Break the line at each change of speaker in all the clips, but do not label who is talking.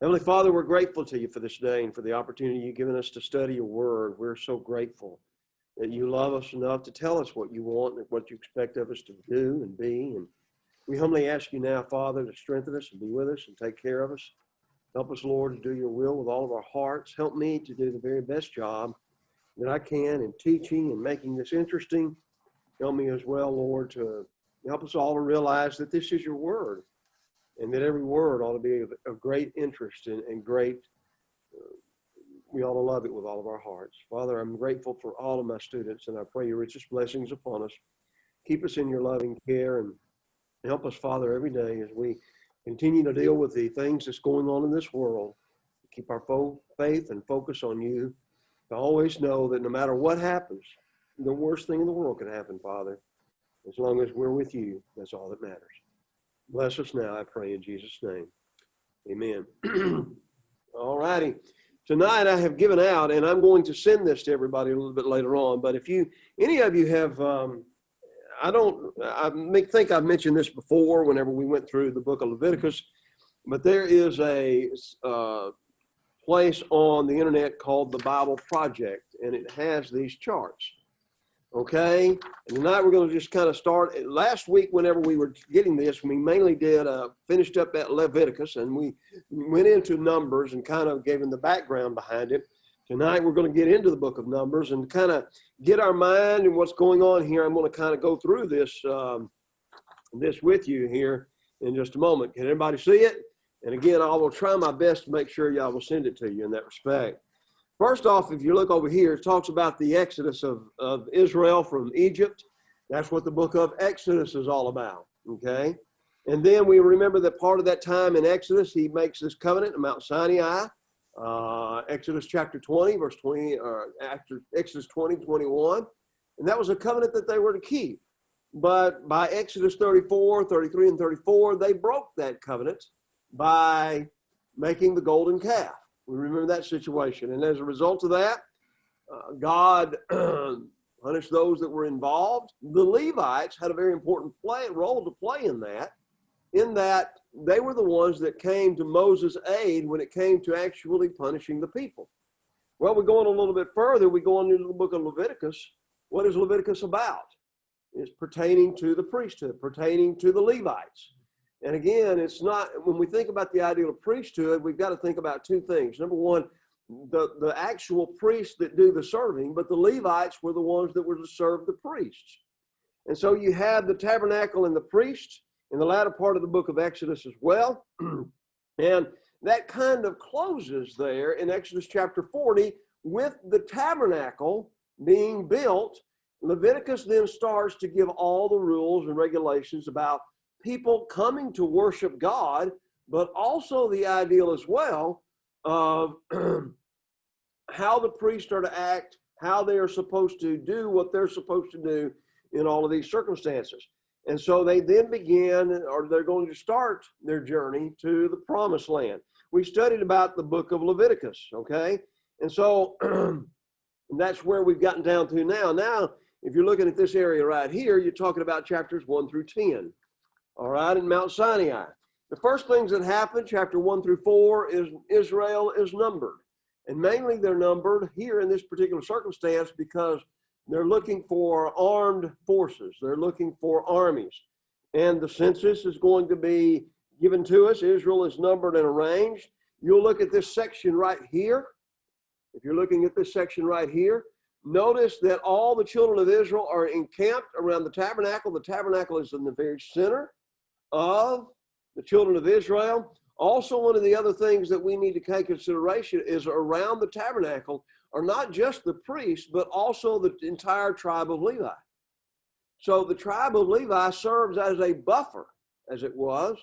Heavenly Father, we're grateful to you for this day and for the opportunity you've given us to study your word. We're so grateful that you love us enough to tell us what you want and what you expect of us to do and be. And we humbly ask you now, Father, to strengthen us and be with us and take care of us. Help us, Lord, to do your will with all of our hearts. Help me to do the very best job that I can in teaching and making this interesting. Help me as well, Lord, to help us all to realize that this is your word and that every word ought to be of great interest and great, we ought to love it with all of our hearts. Father, I'm grateful for all of my students, and I pray your richest blessings upon us. Keep us in your loving care and help us, Father, every day as we continue to deal with the things that's going on in this world. Keep our faith and focus on you. To always know that no matter what happens, the worst thing in the world can happen, Father. As long as we're with you, that's all that matters. Bless us now, I pray in Jesus' name. Amen. All righty. Tonight I have given out, and I'm going to send this to everybody a little bit later on, but if any of you have, I think I've mentioned this before whenever we went through the book of Leviticus, but there is a place on the internet called the Bible Project, and it has these charts. Okay, and tonight we're going to just kind of start. Last week, whenever we were getting this, we mainly finished up at Leviticus, and we went into Numbers and kind of gave them the background behind it. Tonight, we're going to get into the book of Numbers and kind of get our mind and what's going on here. I'm going to kind of go through this with you here in just a moment. Can everybody see it? And again, I will try my best to make sure y'all will send it to you in that respect. First off, if you look over here, it talks about the exodus of Israel from Egypt. That's what the book of Exodus is all about, okay? And then we remember that part of that time in Exodus, he makes this covenant in Mount Sinai, Exodus chapter 20, verse 20, or after Exodus 20, 21. And that was a covenant that they were to keep. But by Exodus 34, 33, and 34, they broke that covenant by making the golden calf. We remember that situation. And as a result of that, God punished those that were involved. The Levites had a very important role to play in that they were the ones that came to Moses' aid when it came to actually punishing the people. Well, we're going a little bit further. We go on into the book of Leviticus. What is Leviticus about? It's pertaining to the priesthood, pertaining to the Levites. And again, it's not, when we think about the ideal of priesthood, we've got to think about two things. Number one, the actual priests that do the serving, but the Levites were the ones that were to serve the priests. And so you have the tabernacle and the priests in the latter part of the book of Exodus as well. And that kind of closes there in Exodus chapter 40 with the tabernacle being built. Leviticus then starts to give all the rules and regulations about people coming to worship God, but also the ideal as well of how the priests are to act, how they are supposed to do what they're supposed to do in all of these circumstances. And so they then begin, or they're going to start their journey to the promised land. We studied about the book of Leviticus, okay? And so that's where we've gotten down to now. Now, if you're looking at this area right here, you're talking about chapters 1 through 10. All right, in Mount Sinai. The first things that happen, chapter 1 through 4, is Israel is numbered. And mainly they're numbered here in this particular circumstance because they're looking for armed forces. They're looking for armies. And the census is going to be given to us. Israel is numbered and arranged. You'll look at this section right here. If you're looking at this section right here, notice that all the children of Israel are encamped around the tabernacle. The tabernacle is in the very center of the children of Israel. Also, one of the other things that we need to take consideration is around the tabernacle are not just the priests, but also the entire tribe of Levi. So the tribe of Levi serves as a buffer, as it was,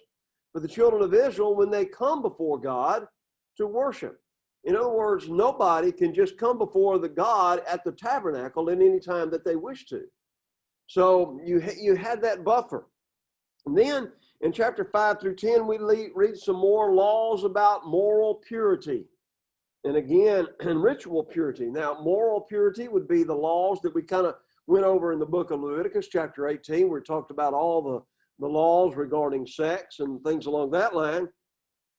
for the children of Israel when they come before God to worship. In other words, nobody can just come before the God at the tabernacle at any time that they wish to. So you had that buffer. And then in chapter 5 through 10, we read some more laws about moral purity. And again, and ritual purity. Now, moral purity would be the laws that we kind of went over in the book of Leviticus, chapter 18, where we talked about all the laws regarding sex and things along that line.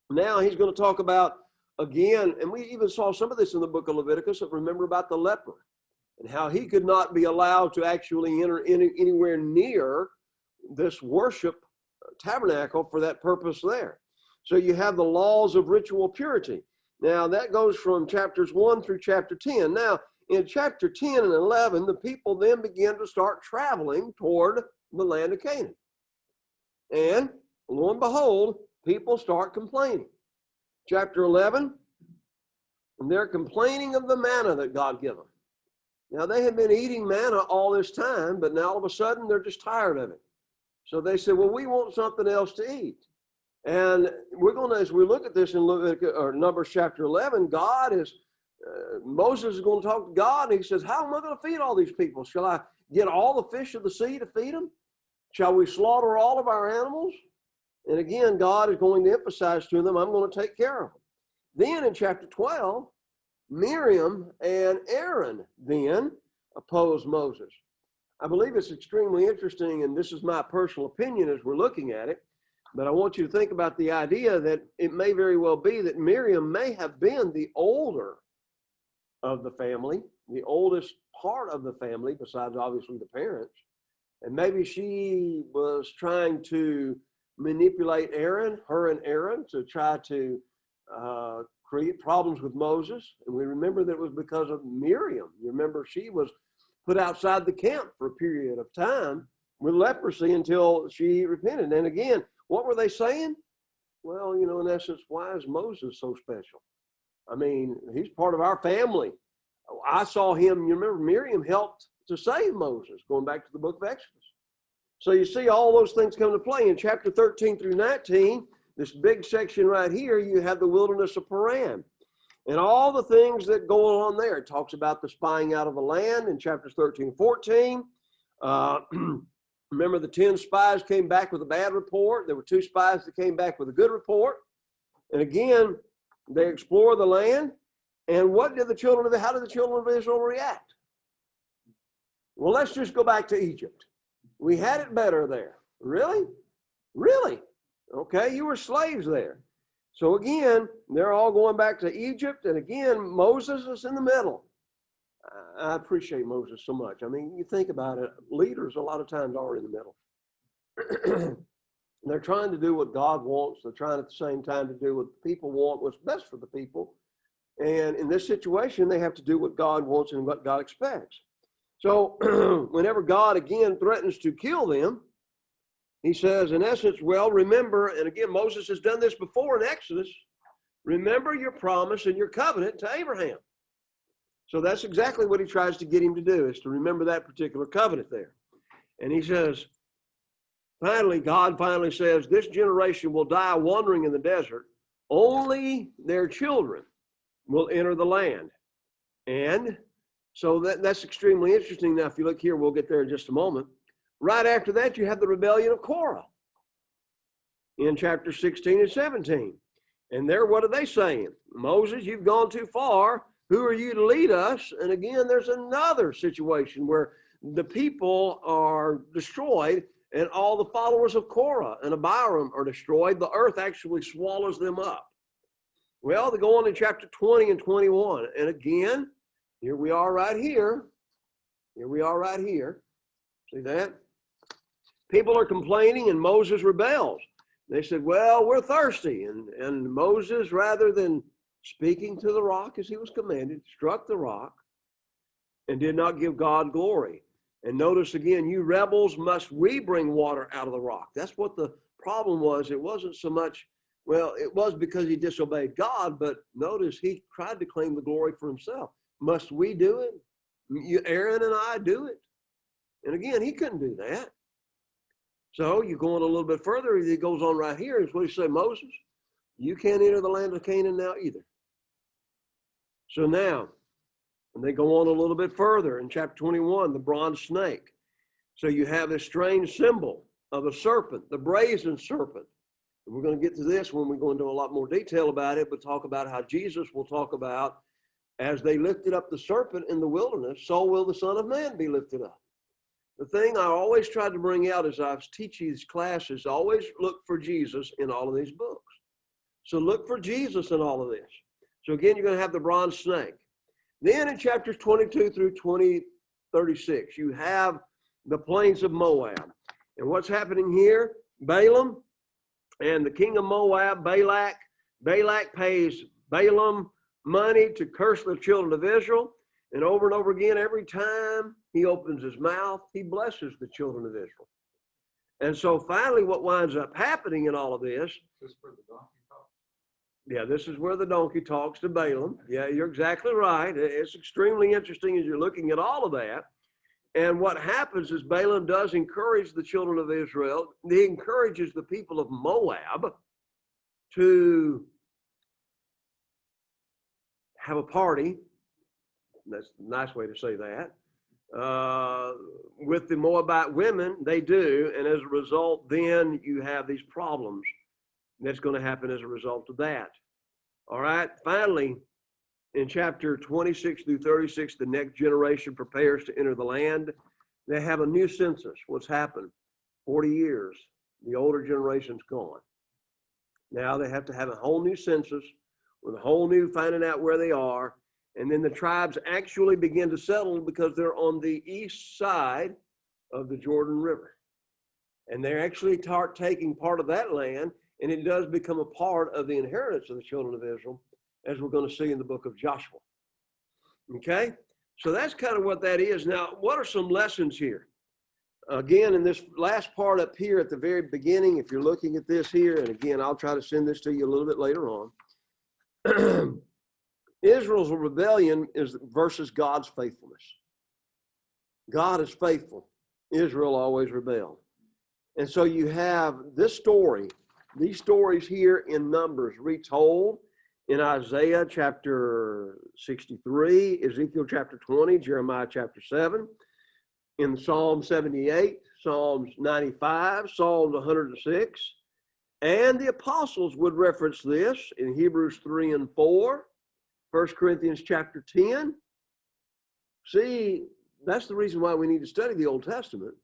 Now he's going to talk about, again, and we even saw some of this in the book of Leviticus, remember about the leper and how he could not be allowed to actually enter anywhere near this worship tabernacle for that purpose there. So you have the laws of ritual purity. Now that goes from chapters 1 through chapter 10. Now in chapter 10 and 11, the people then begin to start traveling toward the land of Canaan. And lo and behold, people start complaining. Chapter 11, and they're complaining of the manna that God gave them. Now they had been eating manna all this time, but now all of a sudden they're just tired of it. So they said, well, we want something else to eat. And we're going to, as we look at this in Leviticus, or Numbers chapter 11, Moses is going to talk to God, and he says, how am I going to feed all these people? Shall I get all the fish of the sea to feed them? Shall we slaughter all of our animals? And again, God is going to emphasize to them, I'm going to take care of them. Then in chapter 12, Miriam and Aaron then oppose Moses. I believe it's extremely interesting, and this is my personal opinion as we're looking at it, but I want you to think about the idea that it may very well be that Miriam may have been the older of the family, the oldest part of the family, besides obviously the parents. And maybe she was trying to manipulate her and Aaron, to try to create problems with Moses. And we remember that it was because of Miriam. You remember she was put outside the camp for a period of time with leprosy until she repented. And again, what were they saying? Well, in essence, why is Moses so special? I mean, he's part of our family. I saw him, you remember Miriam helped to save Moses, going back to the book of Exodus. So you see all those things come to play. In chapter 13 through 19, this big section right here, you have the wilderness of Paran. And all the things that go on there. It talks about the spying out of the land in chapters 13 and 14. Remember the 10 spies came back with a bad report. There were 2 spies that came back with a good report. And again, they explore the land. And how did the children of Israel react? Well, let's just go back to Egypt. We had it better there. Really? Really? Okay, you were slaves there. So again, they're all going back to Egypt. And again, Moses is in the middle. I appreciate Moses so much. I mean, you think about it, leaders a lot of times are in the middle. They're trying to do what God wants. They're trying at the same time to do what the people want, what's best for the people. And in this situation, they have to do what God wants and what God expects. So whenever God again threatens to kill them, he says, in essence, well, remember, and again, Moses has done this before in Exodus, remember your promise and your covenant to Abraham. So that's exactly what he tries to get him to do, is to remember that particular covenant there. And he says, God finally says, this generation will die wandering in the desert. Only their children will enter the land. And so that's extremely interesting. Now, if you look here, we'll get there in just a moment. Right after that, you have the rebellion of Korah in chapter 16 and 17. And there, what are they saying? Moses, you've gone too far. Who are you to lead us? And again, there's another situation where the people are destroyed and all the followers of Korah and Abiram are destroyed. The earth actually swallows them up. Well, they go on in chapter 20 and 21. And again, here we are right here. Here we are right here. See that? People are complaining and Moses rebels. They said, well, we're thirsty. And Moses, rather than speaking to the rock as he was commanded, struck the rock and did not give God glory. And notice again, you rebels, must we bring water out of the rock? That's what the problem was. It wasn't so much, well, it was because he disobeyed God, but notice he tried to claim the glory for himself. Must we do it? Aaron and I do it. And again, he couldn't do that. So you go on a little bit further, he goes on right here, is what he said, Moses, you can't enter the land of Canaan now either. So now, and they go on a little bit further in chapter 21, the bronze snake. So you have this strange symbol of a serpent, the brazen serpent. And we're going to get to this when we go into a lot more detail about it, but talk about how Jesus will talk about, as they lifted up the serpent in the wilderness, so will the Son of Man be lifted up. The thing I always try to bring out as I teach these classes, always look for Jesus in all of these books. So look for Jesus in all of this. So again, you're going to have the bronze snake. Then in chapters 22 through 36, you have the plains of Moab. And what's happening here? Balaam and the king of Moab, Balak pays Balaam money to curse the children of Israel. And over again, every time he opens his mouth, he blesses the children of Israel. And so finally, what winds up happening in all of this, this is where the donkey talks to Balaam. Yeah, you're exactly right. It's extremely interesting as you're looking at all of that. And what happens is Balaam does encourage the children of Israel. He encourages the people of Moab to have a party. That's a nice way to say that. With the Moabite women, they do. And as a result, then you have these problems that's going to happen as a result of that. All right. Finally, in chapter 26 through 36, the next generation prepares to enter the land. They have a new census. What's happened? 40 years. The older generation's gone. Now they have to have a whole new census with a whole new finding out where they are. And then the tribes actually begin to settle because they're on the east side of the Jordan River. And they actually start taking part of that land, and it does become a part of the inheritance of the children of Israel, as we're going to see in the book of Joshua. Okay? So that's kind of what that is. Now, what are some lessons here? Again, in this last part up here at the very beginning, if you're looking at this here, and again, I'll try to send this to you a little bit later on. Israel's rebellion is versus God's faithfulness. God is faithful. Israel always rebelled. And so you have this story, these stories here in Numbers retold in Isaiah chapter 63, Ezekiel chapter 20, Jeremiah chapter 7, in Psalm 78, Psalms 95, Psalms 106, and the apostles would reference this in Hebrews 3 and 4, 1 Corinthians chapter 10. See, that's the reason why we need to study the Old Testament,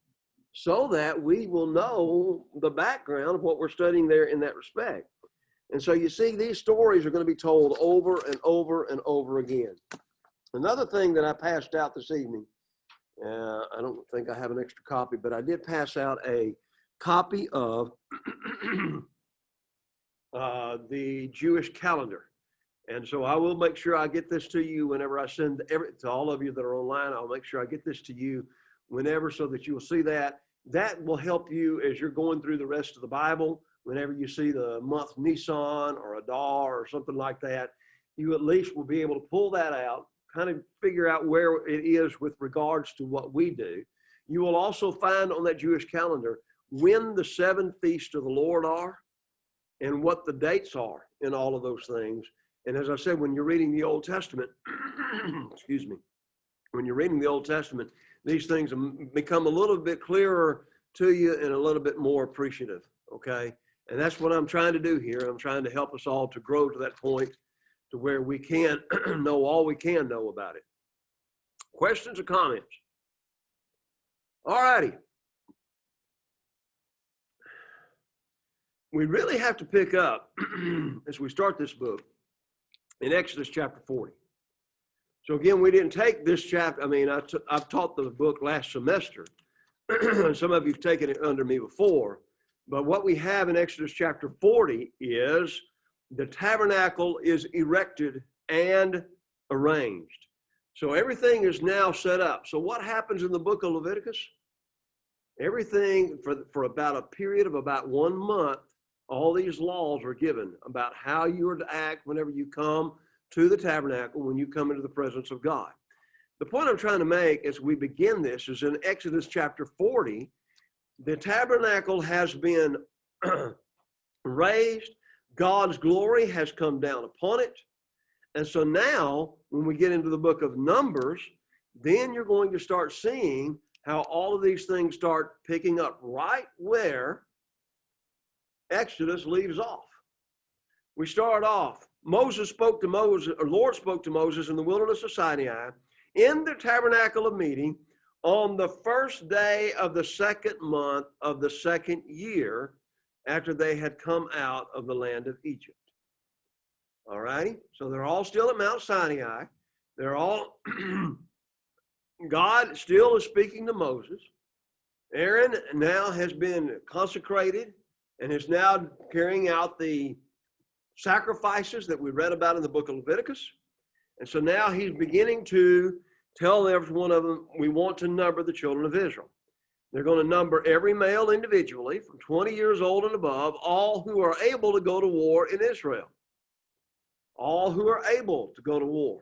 so that we will know the background of what we're studying there in that respect. And so you see, these stories are going to be told over and over and over again. Another thing that I passed out this evening, I don't think I have an extra copy, but I did pass out a copy of the Jewish calendar. And so I will make sure I get this to you whenever I send to all of you that are online. I'll make sure I get this to you whenever, so that you will see that. That will help you as you're going through the rest of the Bible. Whenever you see the month Nisan or Adar or something like that, you at least will be able to pull that out, kind of figure out where it is with regards to what we do. You will also find on that Jewish calendar when the 7 feasts of the Lord are and what the dates are in all of those things. And as I said, when you're reading the Old Testament, excuse me, when you're reading the Old Testament, these things become a little bit clearer to you and a little bit more appreciative, okay? And that's what I'm trying to do here. I'm trying to help us all to grow to that point to where we can know all we can know about it. Questions or comments? All righty. We really have to pick up as we start this book in Exodus chapter 40. So again, we didn't take this chapter. I mean, I've taught the book last semester. Some of you have taken it under me before. But what we have in Exodus chapter 40 is the tabernacle is erected and arranged. So everything is now set up. So what happens in the book of Leviticus? Everything for about a period of about 1 month, all these laws are given about how you are to act whenever you come to the tabernacle, when you come into the presence of God. The point I'm trying to make as we begin this is in Exodus chapter 40, the tabernacle has been raised. God's glory has come down upon it. And so now, when we get into the book of Numbers, then you're going to start seeing how all of these things start picking up right where Exodus leaves off. We start off, Lord spoke to Moses in the wilderness of Sinai in the tabernacle of meeting on the first day of the 2nd month of the 2nd year after they had come out of the land of Egypt. All righty? So they're all still at Mount Sinai. They're all, God still is speaking to Moses. Aaron now has been consecrated and is now carrying out the sacrifices that we read about in the book of Leviticus. And so now he's beginning to tell every one of them, we want to number the children of Israel. They're going to number every male individually from 20 years old and above, all who are able to go to war in Israel. All who are able to go to war.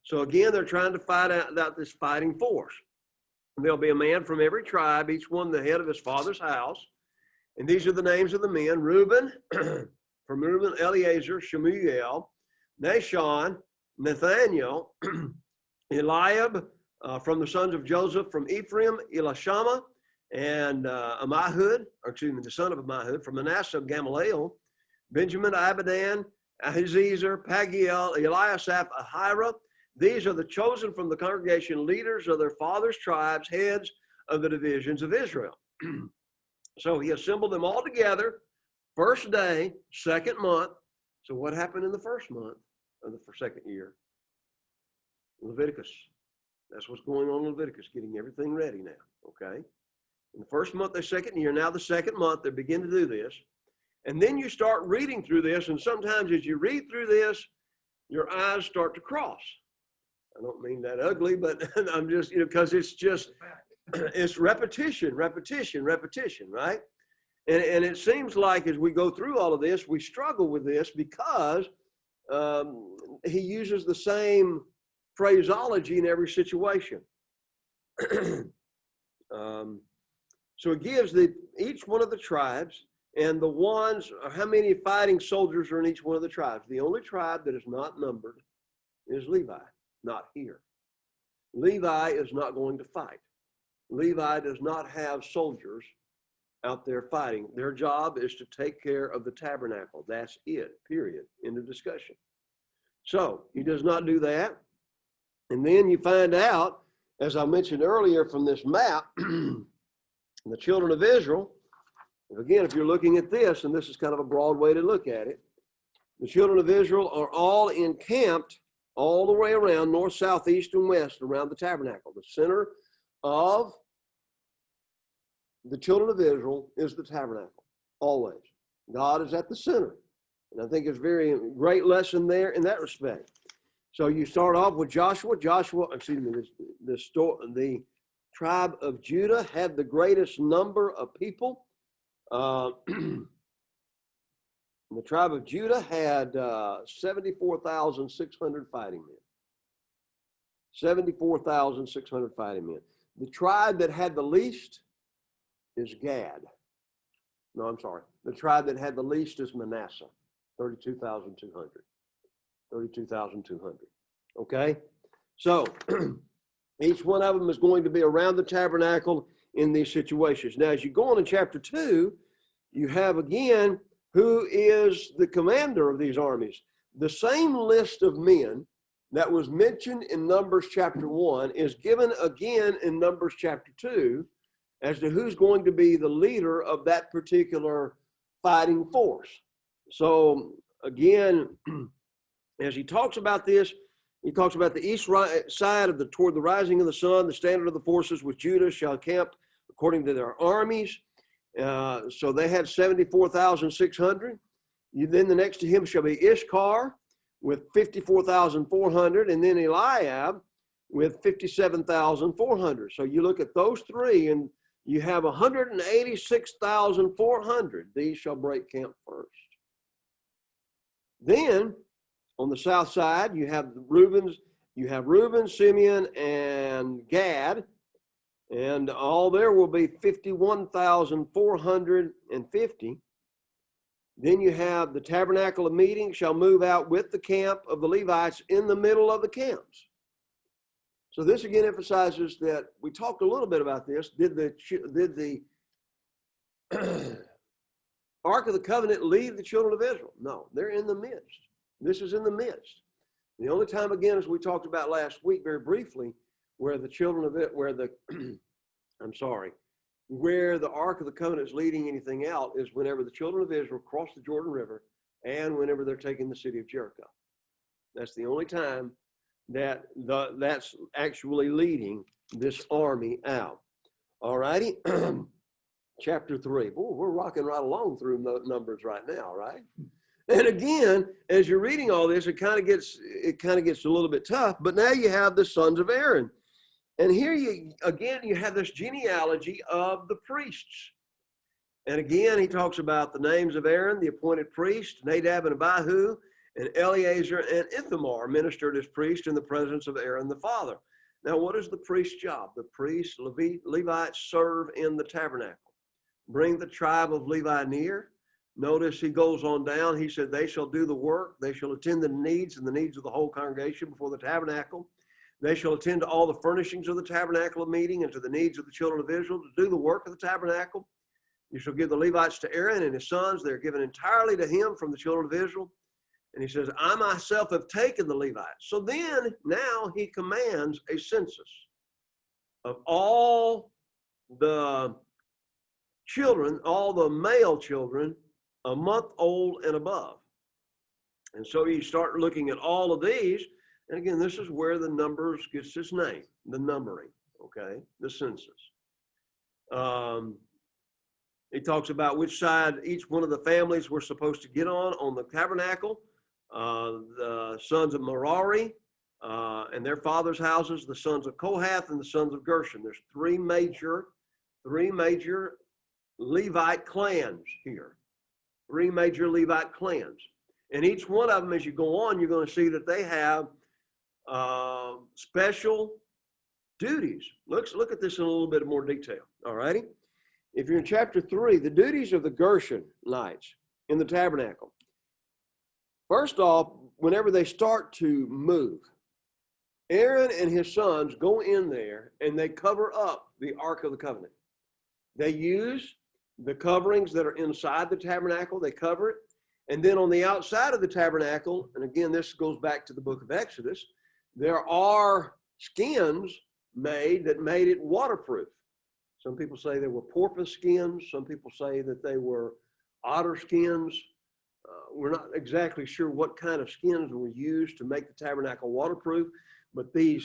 So again, they're trying to find out this fighting force. And there'll be a man from every tribe, each one the head of his father's house. And these are the names of the men: Reuben, from Reuben, Eleazar, Shemuel, Nashon, Nathaniel, Eliab, from the sons of Joseph, from Ephraim, Elishama, and Ammihud, the son of Ammihud, from Manasseh, Gamaliel, Benjamin, Abidan, Ahiezer, Pagiel, Eliasaph, Ahira. These are the chosen from the congregation, leaders of their fathers' tribes, heads of the divisions of Israel. So he assembled them all together, first day, second month. So what happened in the first month of the second year? Leviticus. That's what's going on in Leviticus, getting everything ready now, okay? In the first month, the second year, now the second month, they begin to do this. And then you start reading through this, and sometimes as you read through this, your eyes start to cross. I don't mean that ugly, but I'm just, because it's just, it's repetition, right? And it seems like as we go through all of this, we struggle with this because he uses the same phraseology in every situation. So it gives each one of the tribes and the ones, how many fighting soldiers are in each one of the tribes. The only tribe that is not numbered is Levi, not here. Levi is not going to fight. Levi does not have soldiers out there fighting. Their job is to take care of the tabernacle. That's it, period. End of discussion. So he does not do that. And then you find out, as I mentioned earlier from this map, the children of Israel, again, if you're looking at this, and this is kind of a broad way to look at it, the children of Israel are all encamped all the way around, north, south, east, and west around the tabernacle. The center of the children of Israel is the tabernacle, always. God is at the center. And I think it's a very great lesson there in that respect. So you start off with the tribe of Judah had the greatest number of people. The tribe of Judah had 74,600 fighting men. 74,600 fighting men. The tribe that had the least is Gad. No, I'm sorry. The tribe that had the least is Manasseh, 32,200. 32,200. Okay? So, each one of them is going to be around the tabernacle in these situations. Now, as you go on in chapter 2, you have again who is the commander of these armies. The same list of men that was mentioned in Numbers chapter 1 is given again in Numbers chapter 2 as to who's going to be the leader of that particular fighting force. So, again, as he talks about this, he talks about the east side of toward the rising of the sun, the standard of the forces with Judah shall camp according to their armies. So they had 74,600. Then the next to him shall be Ishkar with 54,400, and then Eliab with 57,400. So you look at those three, and you have 186,400. These shall break camp first. Then on the south side, you have Reuben, Simeon, and Gad, and all there will be 51,450. Then you have the tabernacle of meeting shall move out with the camp of the Levites in the middle of the camps. So this again emphasizes that we talked a little bit about this. Did the Ark of the Covenant leave the children of Israel? No, they're in the midst. This is in the midst. The only time, again, as we talked about last week very briefly, where the children of it, where the Ark of the Covenant is leading anything out is whenever the children of Israel cross the Jordan River and whenever they're taking the city of Jericho. That's the only time that that's actually leading this army out. All righty. Chapter 3. Boy, we're rocking right along through Numbers right now, right? And again, as you're reading all this, it kind of gets a little bit tough. But now you have the sons of Aaron, and here you have this genealogy of the priests. And again, he talks about the names of Aaron, the appointed priest, Nadab and Abihu, and Eleazar and Ithamar ministered as priests in the presence of Aaron the father. Now, what is the priest's job? The priests, Levites, serve in the tabernacle. Bring the tribe of Levi near. Notice he goes on down. He said, they shall do the work. They shall attend the needs and the needs of the whole congregation before the tabernacle. They shall attend to all the furnishings of the tabernacle of meeting and to the needs of the children of Israel to do the work of the tabernacle. You shall give the Levites to Aaron and his sons. They're given entirely to him from the children of Israel. And he says, I myself have taken the Levites. So then, now he commands a census of all the children, all the male children, a month old and above. And so you start looking at all of these. And again, this is where the numbers gets its name, the numbering, okay, the census. He talks about which side each one of the families were supposed to get on the tabernacle. The sons of Merari and their fathers' houses, the sons of Kohath and the sons of Gershon. There's three major Levite clans here. Three major Levite clans. And each one of them, as you go on, you're going to see that they have special duties. Look at this in a little bit more detail. All righty. If you're in chapter 3, the duties of the Gershonites in the tabernacle. First off, whenever they start to move, Aaron and his sons go in there and they cover up the Ark of the Covenant. They use the coverings that are inside the tabernacle, they cover it. And then on the outside of the tabernacle, and again, this goes back to the book of Exodus, there are skins made that made it waterproof. Some people say they were porpoise skins. Some people say that they were otter skins. We're not exactly sure what kind of skins were used to make the tabernacle waterproof, but the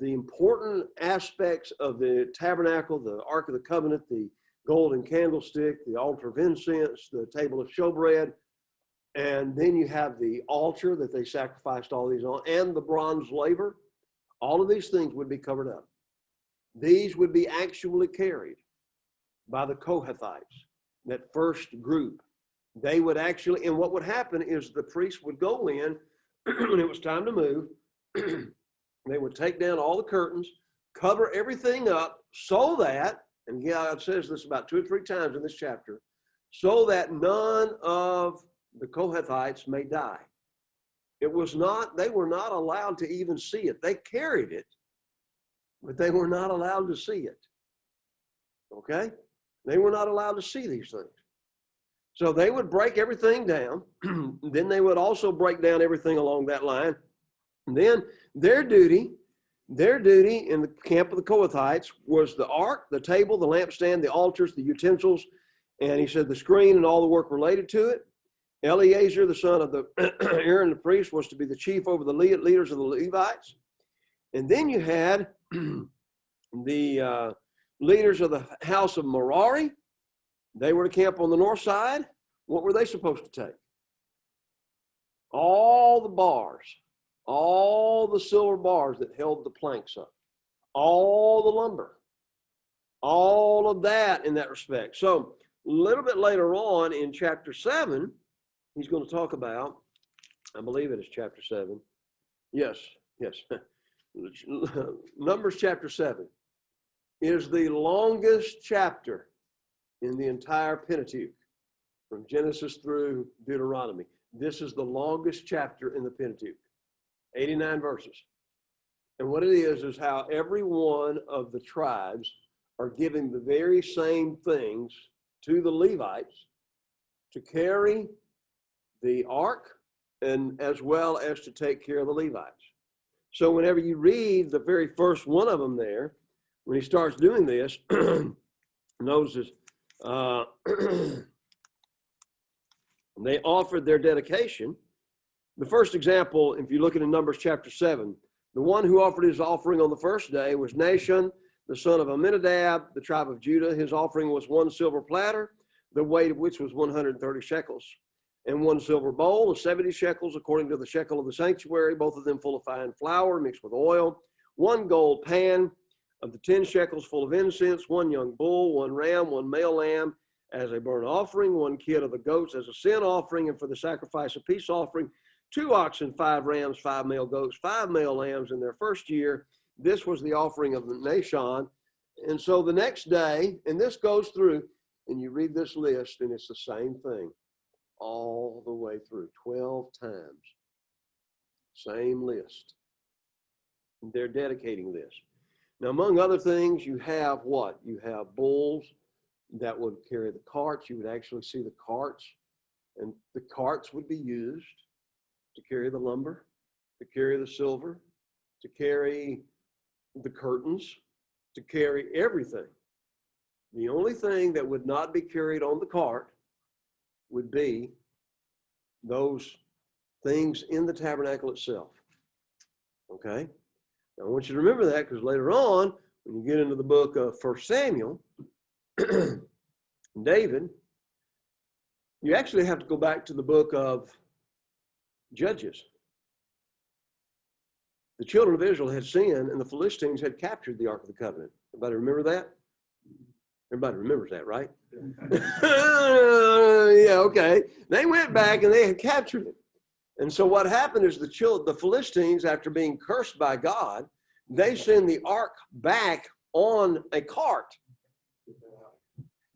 important aspects of the tabernacle, the Ark of the Covenant, the golden candlestick, the altar of incense, the table of showbread, and then you have the altar that they sacrificed all these on, and the bronze laver. All of these things would be covered up. These would be actually carried by the Kohathites, that first group. They would actually, and what would happen is the priests would go in when it was time to move. They would take down all the curtains, cover everything up so that, and God says this about 2 or 3 times in this chapter, so that none of the Kohathites may die. They were not allowed to even see it. They carried it, but they were not allowed to see it. Okay? They were not allowed to see these things. So they would break everything down. Then they would also break down everything along that line. And then their duty in the camp of the Kohathites was the ark, the table, the lampstand, the altars, the utensils, and he said the screen and all the work related to it. Eleazar, the son of Aaron the priest, was to be the chief over the leaders of the Levites. And then you had the leaders of the house of Merari. They were to camp on the north side. What were they supposed to take? All the bars, all the silver bars that held the planks up, all the lumber, all of that in that respect. So a little bit later on in chapter 7, he's going to talk about, I believe it is chapter 7. Yes. Numbers chapter 7 is the longest chapter in the entire Pentateuch, from Genesis through Deuteronomy. This is the longest chapter in the Pentateuch, 89 verses. And what it is how every one of the tribes are giving the very same things to the Levites to carry the ark and as well as to take care of the Levites. So whenever you read the very first one of them there, when he starts doing this, notice they offered their dedication, The first example, if you look at in Numbers chapter 7, the one who offered his offering on the first day was Nahshon, the son of Amminadab, the tribe of Judah. His offering was 1 silver platter, the weight of which was 130 shekels, and 1 silver bowl of 70 shekels, according to the shekel of the sanctuary, both of them full of fine flour mixed with oil, 1 gold pan of the 10 shekels full of incense, 1 young bull, 1 ram, 1 male lamb as a burnt offering, 1 kid of the goats as a sin offering, and for the sacrifice of peace offering, 2 oxen, 5 rams, 5 male goats, 5 male lambs in their first year. This was the offering of the Nahshon. And so the next day, and this goes through, and you read this list, and it's the same thing all the way through, 12 times. Same list. They're dedicating this. Now, among other things, you have what? You have bulls that would carry the carts. You would actually see the carts, and the carts would be used to carry the lumber, to carry the silver, to carry the curtains, to carry everything. The only thing that would not be carried on the cart would be those things in the tabernacle itself. Okay? Now, I want you to remember that, because later on, when you get into the book of 1 Samuel, David, you actually have to go back to the book of Judges. The children of Israel had sinned, and the Philistines had captured the Ark of the Covenant. Everybody remember that? Everybody remembers that, right? Yeah, okay. They went back and they had captured it. And so what happened is the Philistines, after being cursed by God, they send the ark back on a cart.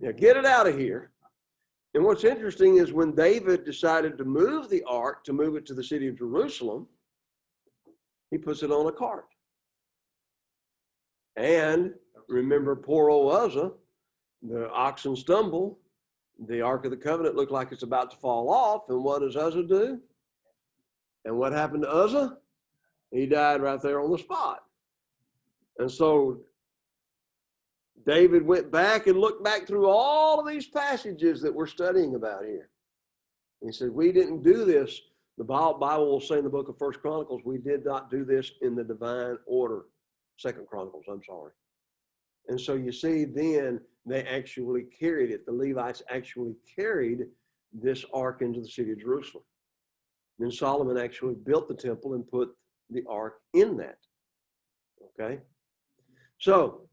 Now, get it out of here. And what's interesting is when David decided to move the ark, to move it to the city of Jerusalem, he puts it on a cart. And remember, poor old Uzzah, the oxen stumble, the Ark of the Covenant looked like it's about to fall off, and what does Uzzah do? And what happened to Uzzah? He died right there on the spot. And so David went back and looked back through all of these passages that we're studying about here. He said, we didn't do this. The Bible will say in the book of 1 Chronicles, we did not do this in the divine order. 2 Chronicles, I'm sorry. And so you see, then they actually carried it. The Levites actually carried this ark into the city of Jerusalem. Then Solomon actually built the temple and put the ark in that. Okay? So,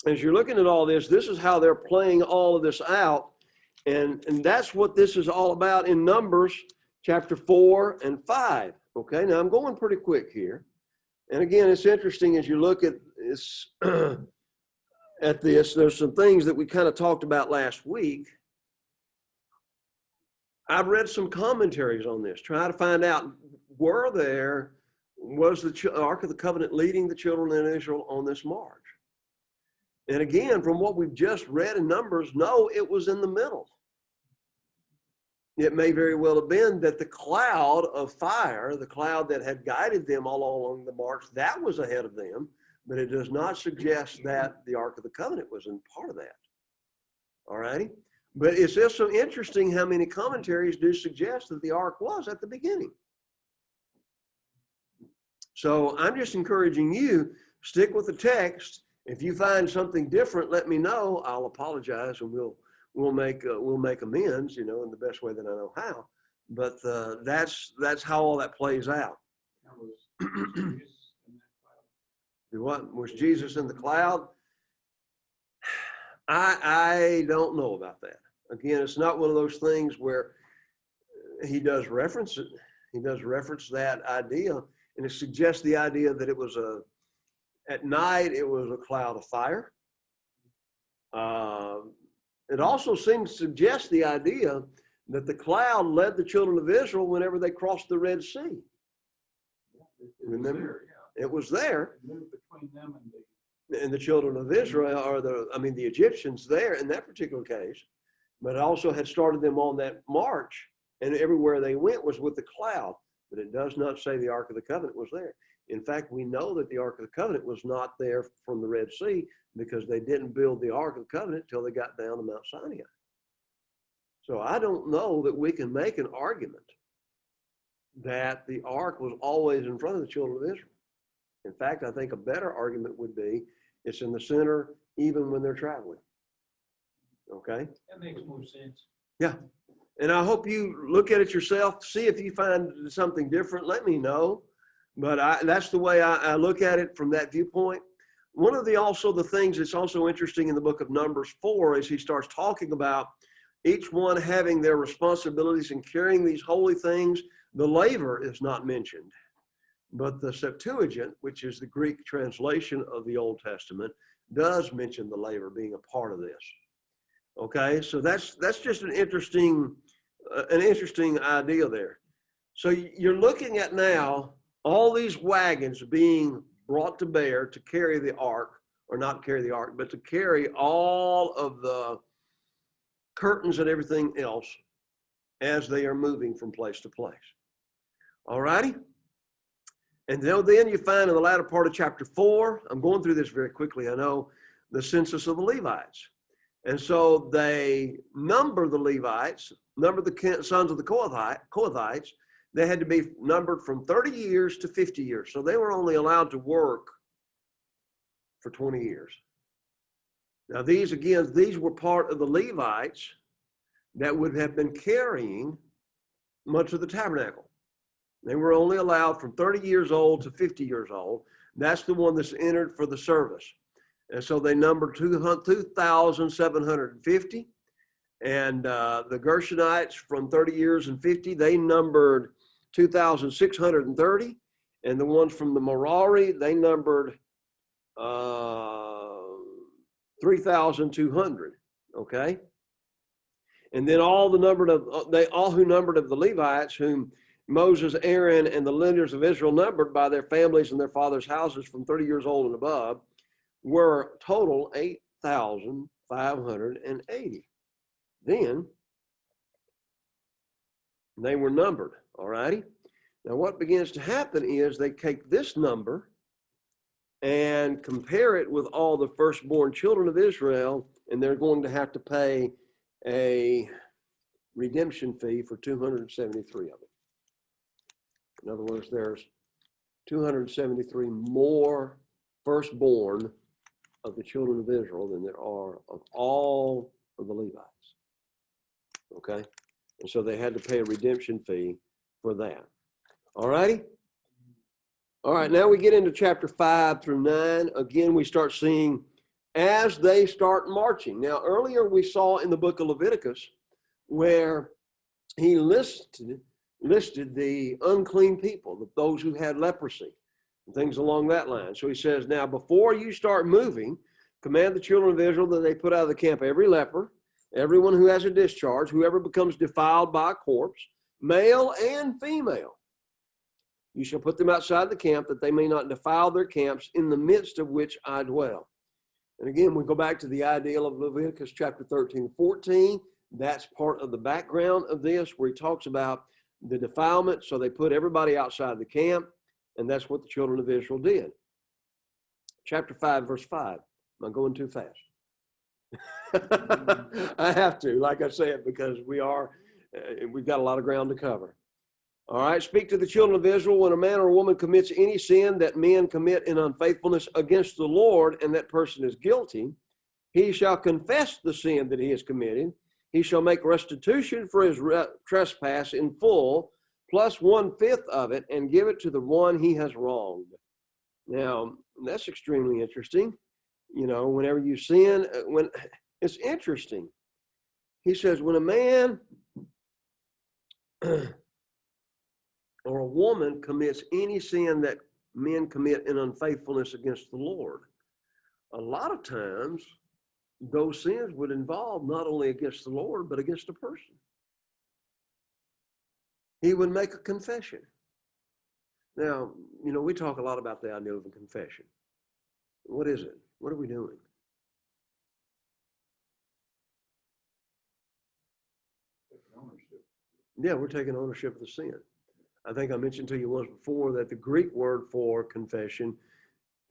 as you're looking at all this, this is how they're playing all of this out. And that's what this is all about in Numbers chapter 4 and 5. Okay, now I'm going pretty quick here. And again, it's interesting as you look at this, there's some things that we kind of talked about last week. I've read some commentaries on this, trying to find out, was the Ark of the Covenant leading the children of Israel on this march? And again, from what we've just read in Numbers, no, it was in the middle. It may very well have been that the cloud of fire, the cloud that had guided them all along the march, that was ahead of them, but it does not suggest that the Ark of the Covenant was in part of that. All righty? But it's just so interesting how many commentaries do suggest that the Ark was at the beginning. So I'm just encouraging you, stick with the text. If you find something different, let me know. I'll apologize, and we'll make amends, in the best way that I know how. But that's how all that plays out. What was Jesus in the cloud? I don't know about that. Again, it's not one of those things where he does reference it. He does reference that idea, and it suggests the idea that it was at night it was a cloud of fire. It also seems to suggest the idea that the cloud led the children of Israel whenever they crossed the Red Sea. Remember? It was there.
It moved between them
and the children of Israel, or the Egyptians there in that particular case, but it also had started them on that march, and everywhere they went was with the cloud. But it does not say the Ark of the Covenant was there. In fact, we know that the Ark of the Covenant was not there from the Red Sea because they didn't build the Ark of the Covenant until they got down to Mount Sinai. So I don't know that we can make an argument that the ark was always in front of the children of Israel. In fact, I think a better argument would be it's in the center even when they're traveling. Okay?
That makes more sense.
Yeah. And I hope you look at it yourself, see if you find something different, let me know. But that's the way I look at it from that viewpoint. One of the things that's also interesting in the book of Numbers 4 is he starts talking about each one having their responsibilities in carrying these holy things. The laver is not mentioned, but the Septuagint, which is the Greek translation of the Old Testament, does mention the laver being a part of this. Okay, so that's just an interesting idea there. So you're looking at now all these wagons being brought to bear to carry the ark, or not carry the ark, but to carry all of the curtains and everything else as they are moving from place to place. All righty? And then you find in the latter part of chapter 4, I'm going through this very quickly, I know, the census of the Levites. And so they number the Levites, number the sons of the Kohathites. They had to be numbered from 30 years to 50 years. So they were only allowed to work for 20 years. Now these were part of the Levites that would have been carrying much of the tabernacle. They were only allowed from 30 years old to 50 years old. That's the one that's entered for the service. And so they numbered 2,750. And the Gershonites from 30 years and 50, they numbered 2,630. And the ones from the Merari, they numbered 3,200. Okay? And then all who numbered of the Levites, whom Moses, Aaron, and the leaders of Israel numbered by their families and their fathers' houses from 30 years old and above, were total 8,580. Then they were numbered, all righty? Now what begins to happen is they take this number and compare it with all the firstborn children of Israel, and they're going to have to pay a redemption fee for 273 of them. In other words, there's 273 more firstborn of the children of Israel than there are of all of the Levites. Okay? And so they had to pay a redemption fee for that. All righty? All right, now we get into chapter 5 through 9. Again, we start seeing as they start marching. Now, earlier we saw in the book of Leviticus where he listed the unclean people, those who had leprosy, and things along that line. So he says, now before you start moving, command the children of Israel that they put out of the camp every leper, everyone who has a discharge, whoever becomes defiled by a corpse, male and female. You shall put them outside the camp that they may not defile their camps in the midst of which I dwell. And again, we go back to the ideal of Leviticus chapter 13 and 14. That's part of the background of this, where he talks about the defilement. So they put everybody outside the camp, and that's what the children of Israel did. Chapter 5, verse 5. Am I going too fast? I have to, like I said, because we've got a lot of ground to cover. All right, speak to the children of Israel when a man or a woman commits any sin that men commit in unfaithfulness against the Lord, and that person is guilty, he shall confess the sin that he has committed. He shall make restitution for his trespass in full, plus 1/5 of it, and give it to the one he has wronged. Now, that's extremely interesting. You know, whenever you sin, it's interesting. He says, when a man or a woman commits any sin that men commit in unfaithfulness against the Lord, a lot of times those sins would involve not only against the Lord, but against a person. He would make a confession. Now, you know, we talk a lot about the idea of a confession. What is it? What are we doing? Yeah, we're taking ownership of the sin. I think I mentioned to you once before that the Greek word for confession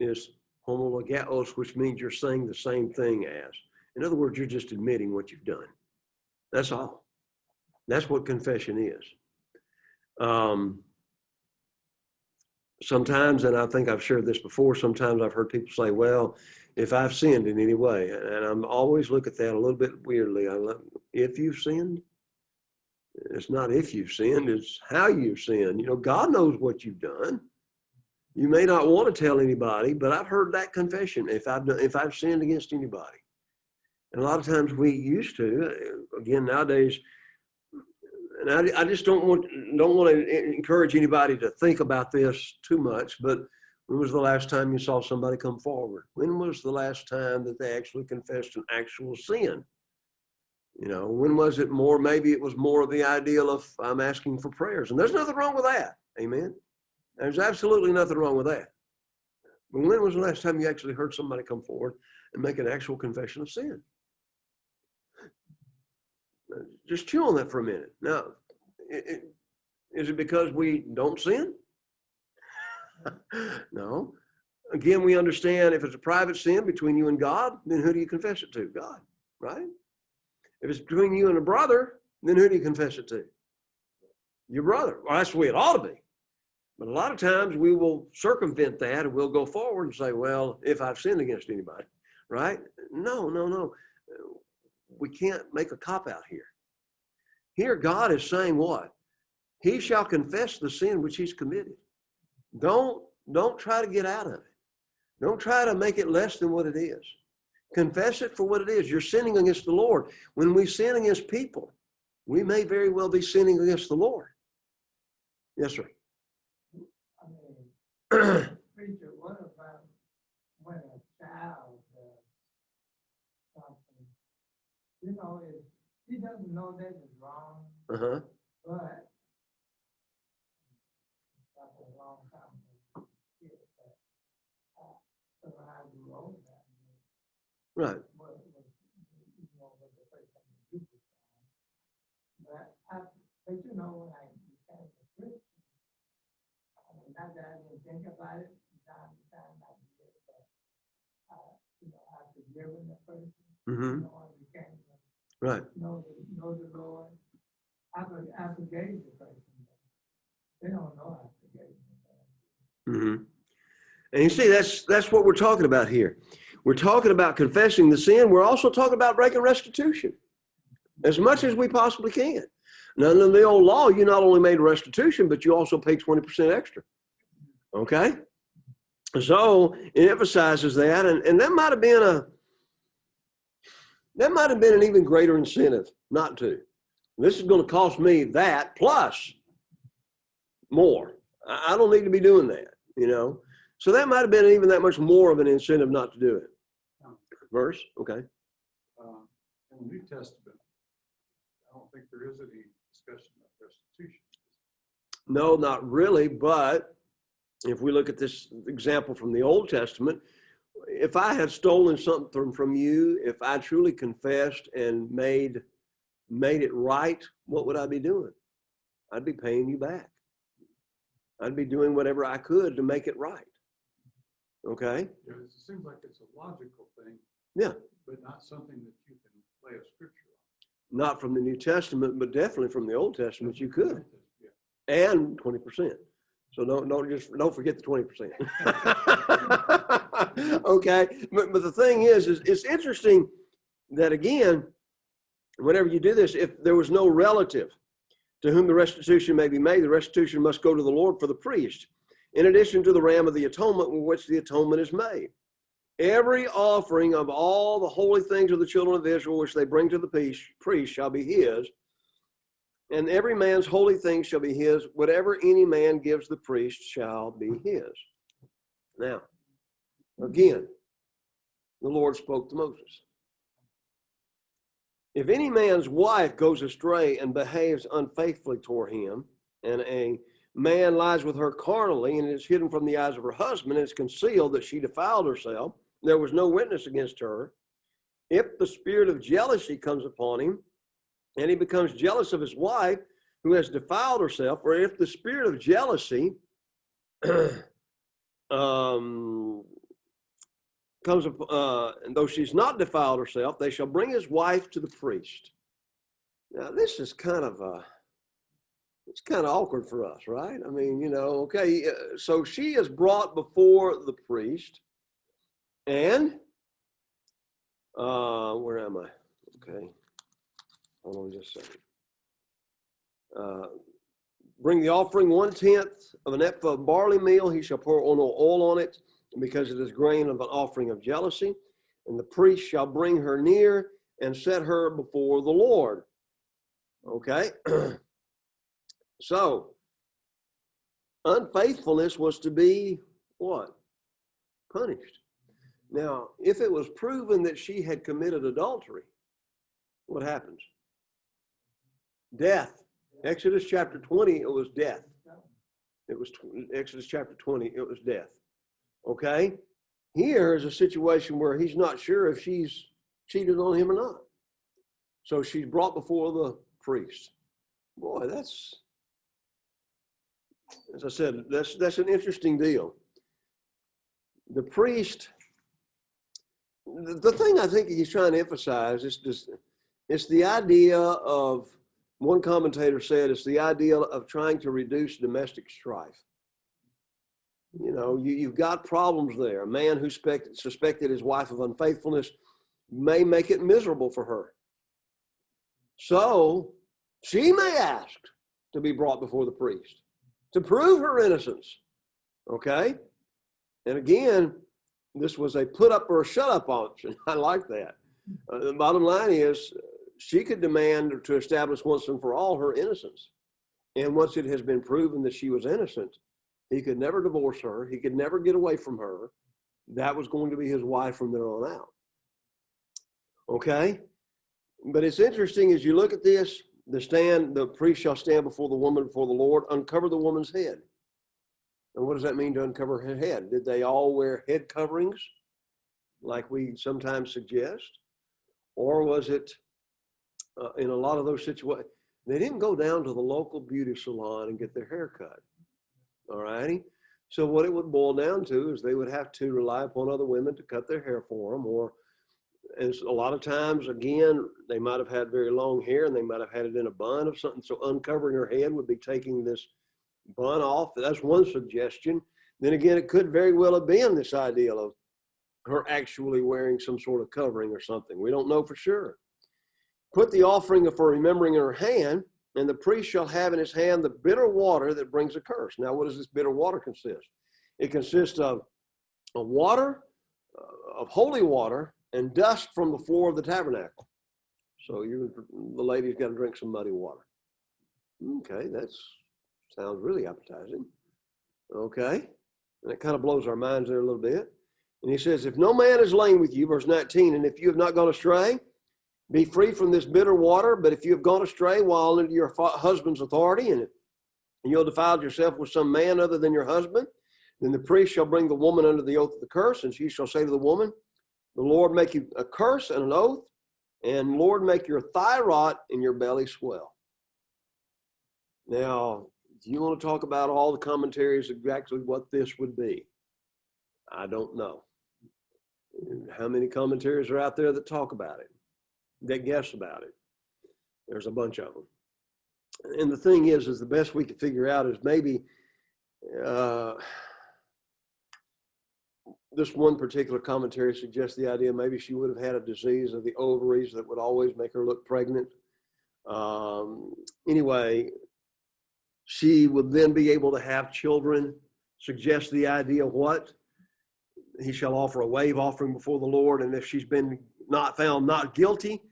is homologeos, which means you're saying the same thing as. In other words, you're just admitting what you've done. That's all. That's what confession is. Sometimes, and I think I've shared this before, sometimes I've heard people say, well, if I've sinned in any way, and I'm always look at that a little bit weirdly. If you've sinned, it's not if you've sinned, it's how you've sinned. God knows what you've done. You may not want to tell anybody, but I've heard that confession, if I've sinned against anybody. And a lot of times we used to, again, nowadays, and I just don't want to encourage anybody to think about this too much, but when was the last time you saw somebody come forward? When was the last time that they actually confessed an actual sin? When was it more? Maybe it was more of the ideal of I'm asking for prayers. And there's nothing wrong with that. Amen. There's absolutely nothing wrong with that. But when was the last time you actually heard somebody come forward and make an actual confession of sin? Just chew on that for a minute. Now, is it because we don't sin? No. Again, we understand if it's a private sin between you and God, then who do you confess it to? God, right? If it's between you and a brother, then who do you confess it to? Your brother. Well, that's the way it ought to be. But a lot of times we will circumvent that and we'll go forward and say, well, if I've sinned against anybody, right? No. We can't make a cop-out here. Here, God is saying what? He shall confess the sin which he's committed. Don't try to get out of it. Don't try to make it less than what it is. Confess it for what it is. You're sinning against the Lord. When we sin against people, we may very well be sinning against the Lord. Yes, sir.
Preacher, what about when a child does something? If he doesn't know that it's wrong, but that's a long time ago. So when I grew older,
Right.
What the first thing to do was but when I became a Christian, not that I didn't think about it from time to time, I did, but I've forgiven the person. I became
right.
Know the Lord. I forgave the person. They don't know I forgave them.
And you see, that's what we're talking about here. We're talking about confessing the sin. We're also talking about breaking restitution as much as we possibly can. Now, in the old law, you not only made restitution, but you also paid 20% extra. Okay? So it emphasizes that, and that might have been an even greater incentive not to. This is going to cost me that plus more. I don't need to be doing that, So that might have been even that much more of an incentive not to do it. Verse, okay.
In the New Testament, I don't think there is any discussion of restitution.
No, not really, but if we look at this example from the Old Testament, if I had stolen something from you, if I truly confessed and made it right, what would I be doing? I'd be paying you back. I'd be doing whatever I could to make it right. Okay?
Yeah, it seems like it's a logical thing.
Yeah.
But not something that you can lay a scripture on.
Not from the New Testament, but definitely from the Old Testament, you could.
Yeah.
And 20%. So don't forget the 20%. Okay. But the thing is it's interesting that, again, whenever you do this, if there was no relative to whom the restitution may be made, the restitution must go to the Lord for the priest, in addition to the ram of the atonement with which the atonement is made. Every offering of all the holy things of the children of Israel, which they bring to the priest, shall be his. And every man's holy thing shall be his. Whatever any man gives the priest shall be his. Now, again, the Lord spoke to Moses. If any man's wife goes astray and behaves unfaithfully toward him, and a man lies with her carnally, and it is hidden from the eyes of her husband, and it's concealed that she defiled herself, there was no witness against her. If the spirit of jealousy comes upon him, and he becomes jealous of his wife who has defiled herself, or if the spirit of jealousy comes up, and though she's not defiled herself, they shall bring his wife to the priest. Now, this is kind of It's kind of awkward for us, right? I mean, okay, so she is brought before the priest, and where am I? Okay, hold on just a second. Bring the offering 1/10 of an ephah of barley meal. He shall pour no oil on it, because it is grain of an offering of jealousy. And the priest shall bring her near and set her before the Lord. Okay, so unfaithfulness was to be what? Punished. Now, if it was proven that she had committed adultery, what happens? Death. Exodus chapter 20, it was death. It was Exodus chapter 20, it was death. Okay? Here is a situation where he's not sure if she's cheated on him or not. So she's brought before the priest. Boy, that's, as I said, that's an interesting deal. The priest, the thing I think he's trying to emphasize is just, it's the idea of, one commentator said, it's the idea of trying to reduce domestic strife. You've got problems there. A man who suspected his wife of unfaithfulness may make it miserable for her. So she may ask to be brought before the priest to prove her innocence. Okay? And again, this was a put up or a shut up option. I like that. The bottom line is, she could demand to establish once and for all her innocence. And once it has been proven that she was innocent, he could never divorce her. He could never get away from her. That was going to be his wife from there on out. Okay? But it's interesting as you look at this, the priest shall stand before the woman, before the Lord, uncover the woman's head. And what does that mean, to uncover her head? Did they all wear head coverings like we sometimes suggest? Or was it, in a lot of those situations, they didn't go down to the local beauty salon and get their hair cut? All righty. So what it would boil down to is they would have to rely upon other women to cut their hair for them, or as a lot of times, again, they might have had very long hair and they might have had it in a bun of something. So uncovering her head would be taking this bun off. That's one suggestion. Then again, it could very well have been this idea of her actually wearing some sort of covering or something. We don't know for sure. Put the offering for remembering in her hand, and the priest shall have in his hand the bitter water that brings a curse. Now, what does this bitter water consist? It consists of water, of holy water, and dust from the floor of the tabernacle. So the lady's got to drink some muddy water. Okay, that sounds really appetizing. Okay, and it kind of blows our minds there a little bit. And he says, if no man is lain with you, verse 19, and if you have not gone astray, be free from this bitter water. But if you have gone astray while under your husband's authority, and you have defiled yourself with some man other than your husband, then the priest shall bring the woman under the oath of the curse, and she shall say to the woman, the Lord make you a curse and an oath, and Lord make your thigh rot and your belly swell. Now, do you want to talk about all the commentaries exactly what this would be? I don't know. How many commentaries are out there that talk about it, that guess about it? There's a bunch of them. And the thing is the best we could figure out is maybe this one particular commentary suggests the idea maybe she would have had a disease of the ovaries that would always make her look pregnant. Anyway, she would then be able to have children. Suggest the idea of what? He shall offer a wave offering before the Lord, and if she's been not found not guilty,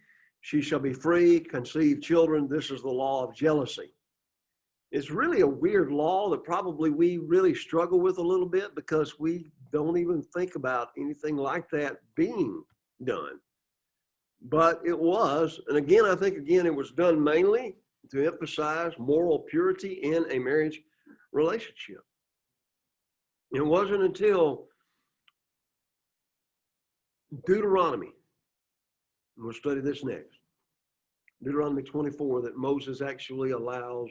she shall be free, conceive children. This is the law of jealousy. It's really a weird law that probably we really struggle with a little bit because we don't even think about anything like that being done. But it was, and again, I think it was done mainly to emphasize moral purity in a marriage relationship. It wasn't until Deuteronomy, and we'll study this next, Deuteronomy 24, that Moses actually allows,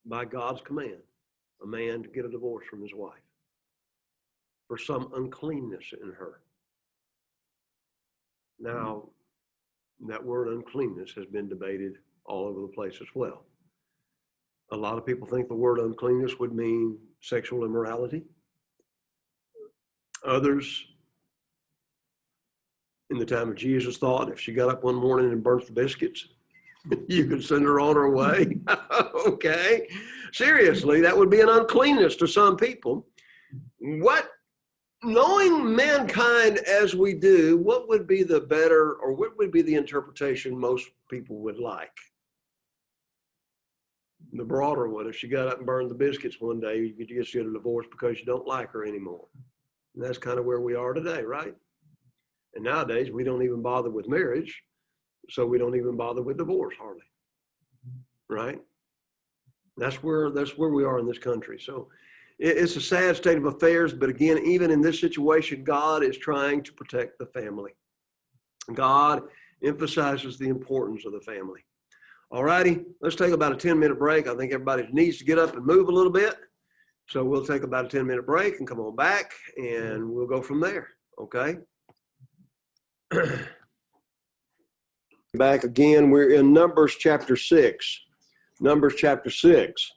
by God's command, a man to get a divorce from his wife for some uncleanness in her. Now, that word uncleanness has been debated all over the place as well. A lot of people think the word uncleanness would mean sexual immorality. Others, in the time of Jesus, thought if she got up one morning and burnt the biscuits, you could send her on her way. Okay. Seriously, that would be an uncleanness to some people. Knowing mankind as we do, what would be the better, or what would be the interpretation most people would like? The broader one, if she got up and burned the biscuits one day, you could just get a divorce because you don't like her anymore. And that's kind of where we are today, right? And nowadays, we don't even bother with marriage, so we don't even bother with divorce hardly, right? That's where we are in this country. So it's a sad state of affairs, but again, even in this situation, God is trying to protect the family. God emphasizes the importance of the family. All righty, let's take about a 10-minute break. I think everybody needs to get up and move a little bit. So we'll take about a 10-minute break and come on back, and we'll go from there, okay? Back again, we're in Numbers chapter 6. Numbers chapter 6.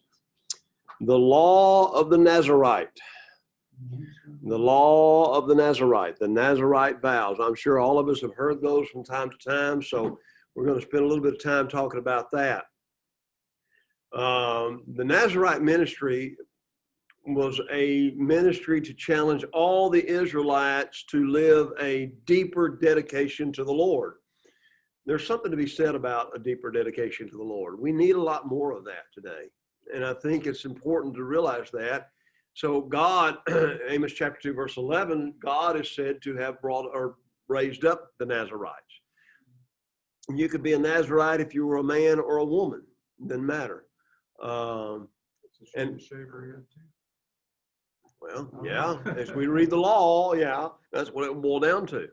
The law of the Nazarite. The law of the Nazarite, the Nazarite vows. I'm sure all of us have heard those from time to time, so we're going to spend a little bit of time talking about that. The Nazarite ministry was a ministry to challenge all the Israelites to live a deeper dedication to the Lord. There's something to be said about a deeper dedication to the Lord. We need a lot more of that today. And I think it's important to realize that. So God, Amos chapter 2, verse 11, God is said to have brought or raised up the Nazarites. You could be a Nazarite if you were a man or a woman. It didn't matter. And
shaver too.
Well, yeah, as we read the law, yeah, that's what it will boil down to.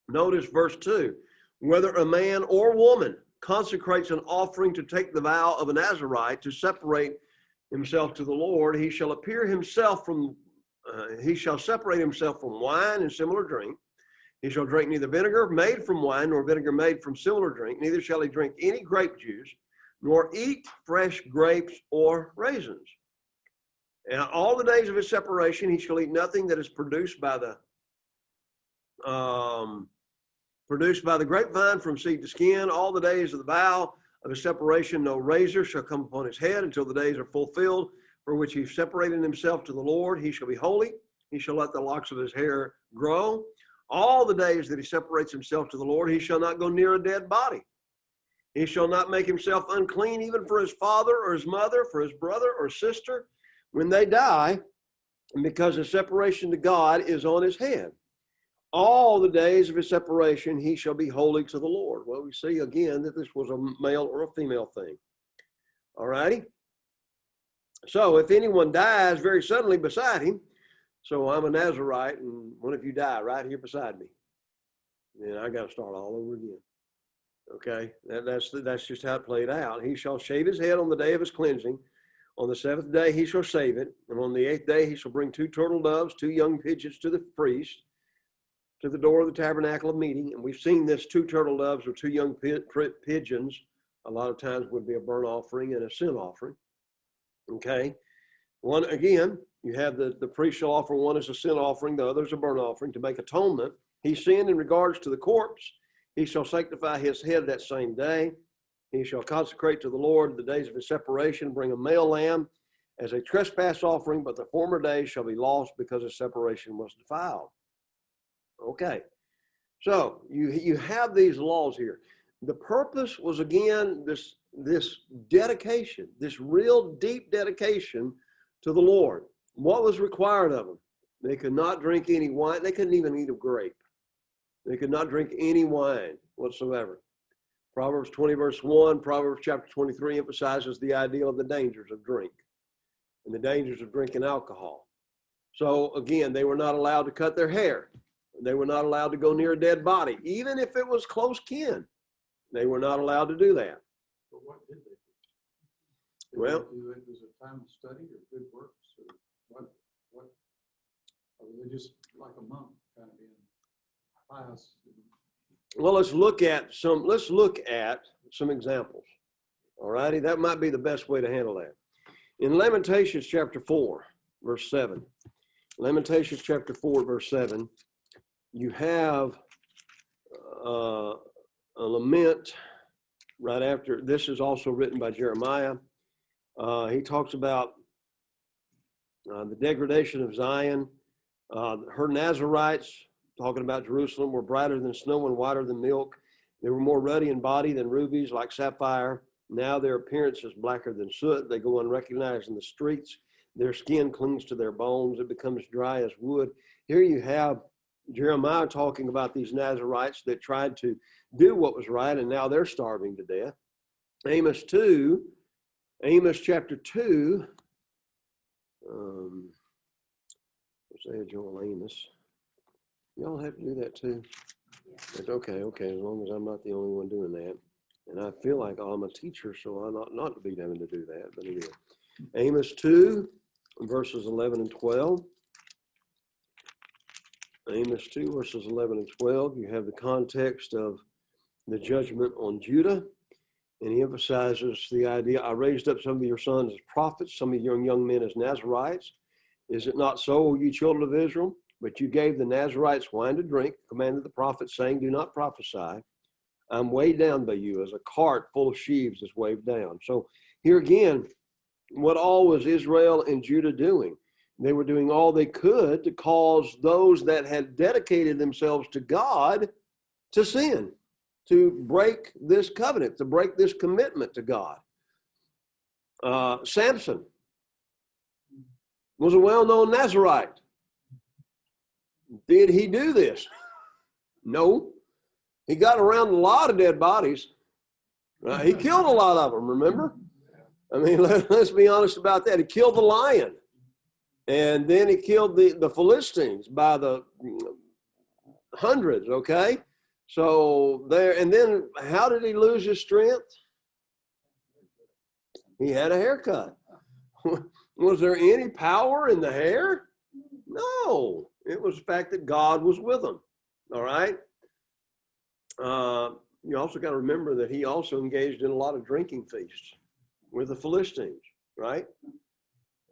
Notice verse 2. Whether a man or woman consecrates an offering to take the vow of a Nazarite to separate himself to the Lord, he shall separate himself from wine and similar drink. He shall drink neither vinegar made from wine nor vinegar made from similar drink, neither shall he drink any grape juice, nor eat fresh grapes or raisins. And all the days of his separation, he shall eat nothing that is produced by the grapevine from seed to skin. All the days of the vow of his separation, no razor shall come upon his head until the days are fulfilled, for which he separated himself to the Lord. He shall be holy. He shall let the locks of his hair grow. All the days that he separates himself to the Lord, he shall not go near a dead body. He shall not make himself unclean, even for his father or his mother, for his brother or sister, when they die, because his separation to God is on his head. All the days of his separation, he shall be holy to the Lord. Well, we see again that this was a male or a female thing. All righty. So if anyone dies very suddenly beside him, so I'm a Nazarite and one of you die right here beside me, then I got to start all over again. Okay, that's just how it played out. He shall shave his head on the day of his cleansing. On the 7th day he shall shave it, and on the 8th day he shall bring 2 turtle doves, 2 young pigeons to the priest, to the door of the tabernacle of meeting. And we've seen this 2 turtle doves or 2 young pigeons a lot of times would be a burnt offering and a sin offering. Okay, one again, you have the priest shall offer one as a sin offering, the other as a burnt offering to make atonement. He sinned in regards to the corpse. He shall sanctify his head that same day. He shall consecrate to the Lord the days of his separation, bring a male lamb as a trespass offering, but the former days shall be lost because his separation was defiled. Okay, so you have these laws here. The purpose was, again, this dedication, this real deep dedication to the Lord. What was required of them? They could not drink any wine. They couldn't even eat a grape. They could not drink any wine whatsoever. Proverbs 20, verse 1, Proverbs chapter 23 emphasizes the idea of the dangers of drink and the dangers of drinking alcohol. So again, they were not allowed to cut their hair. They were not allowed to go near a dead body, even if it was close kin. They were not allowed to do that.
But what did they do?
Well,
it was a time of study or good works, or what? Or were they just like a monk, kind of being pious?
Well, let's look at some examples. All righty, that might be the best way to handle that. In Lamentations chapter 4, verse 7, Lamentations chapter 4, verse 7, you have a lament right after. This is also written by Jeremiah. He talks about the degradation of Zion. Her Nazarites, talking about Jerusalem, were brighter than snow and whiter than milk. They were more ruddy in body than rubies, like sapphire. Now their appearance is blacker than soot. They go unrecognized in the streets. Their skin clings to their bones. It becomes dry as wood. Here you have Jeremiah talking about these Nazarites that tried to do what was right, and now they're starving to death. Amos chapter 2, Hosea, Joel, Amos. Y'all have to do that too? It's okay, as long as I'm not the only one doing that. And I feel like I'm a teacher, so I'm not to be having to do that. But anyway, Amos 2, verses 11 and 12. Amos 2, verses 11 and 12. You have the context of the judgment on Judah. And he emphasizes the idea, I raised up some of your sons as prophets, some of your young men as Nazarites. Is it not so, O you children of Israel? But you gave the Nazarites wine to drink, commanded the prophets, saying, do not prophesy. I'm weighed down by you as a cart full of sheaves is weighed down. So here again, what all was Israel and Judah doing? They were doing all they could to cause those that had dedicated themselves to God to sin, to break this covenant, to break this commitment to God. Samson was a well-known Nazarite. Did he do this? No. He got around a lot of dead bodies. He killed a lot of them, remember? I mean, let's be honest about that. He killed the lion. And then he killed the Philistines by the hundreds, okay? So there, and then how did he lose his strength? He had a haircut. Was there any power in the hair? No. It was the fact that God was with him, all right? You also got to remember that he also engaged in a lot of drinking feasts with the Philistines, right?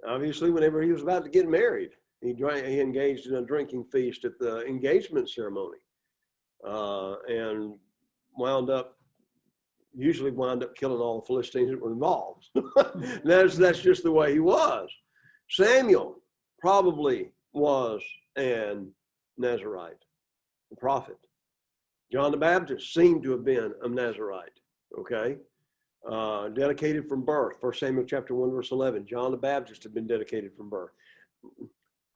Obviously, whenever he was about to get married, he engaged in a drinking feast at the engagement ceremony, and usually wound up killing all the Philistines that were involved. That's just the way he was. Samuel probably was an Nazarite, a prophet. John the Baptist seemed to have been a Nazarite, okay? Dedicated from birth. 1 Samuel chapter 1, verse 11. John the Baptist had been dedicated from birth.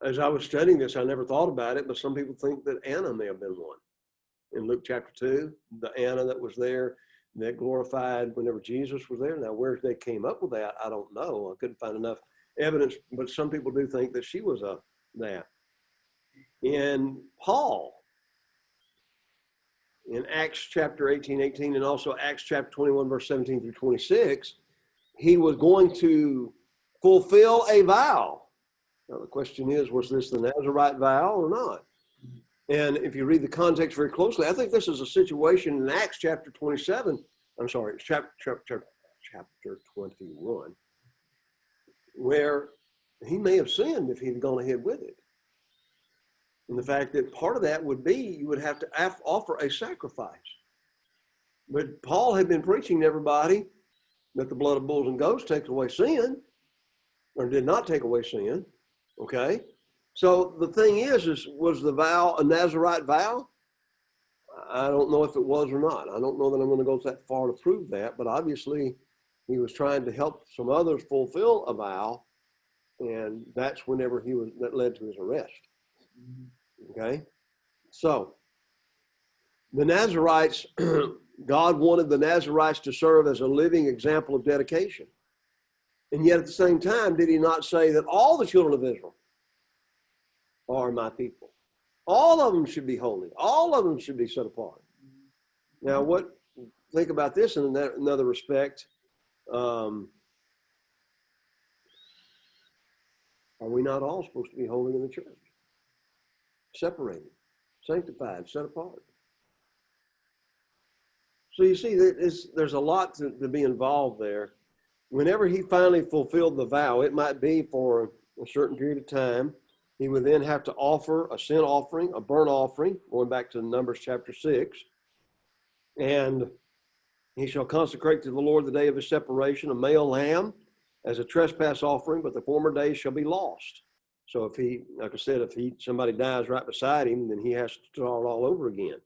As I was studying this, I never thought about it, but some people think that Anna may have been one. In Luke chapter 2, the Anna that was there, that glorified whenever Jesus was there. Now, where they came up with that, I don't know. I couldn't find enough evidence, but some people do think that she was that. In Paul, in Acts chapter 18 and also Acts chapter 21, verse 17 through 26, he was going to fulfill a vow. Now, the question is, was this the Nazarite vow or not? And if you read the context very closely, I think this is a situation in Acts chapter 27. I'm sorry, it's chapter 21, where he may have sinned if he'd gone ahead with it. And the fact that part of that would be you would have to offer a sacrifice. But Paul had been preaching to everybody that the blood of bulls and goats takes away sin, or did not take away sin, okay? So the thing is was the vow a Nazarite vow? I don't know if it was or not. I don't know that I'm going to go that far to prove that, but obviously he was trying to help some others fulfill a vow, and that's whenever that led to his arrest. Okay? So the Nazarites, God wanted the Nazarites to serve as a living example of dedication. And yet at the same time, did he not say that all the children of Israel are my people? All of them should be holy. All of them should be set apart. Now, think about this in another respect. Are we not all supposed to be holy in the church? Separated, sanctified, set apart. So you see, there's a lot to be involved there. Whenever he finally fulfilled the vow, it might be for a certain period of time, he would then have to offer a sin offering, a burnt offering, going back to Numbers chapter 6. And he shall consecrate to the Lord the day of his separation a male lamb as a trespass offering, but the former days shall be lost. So if he, like I said, if somebody dies right beside him, then he has to start all over again.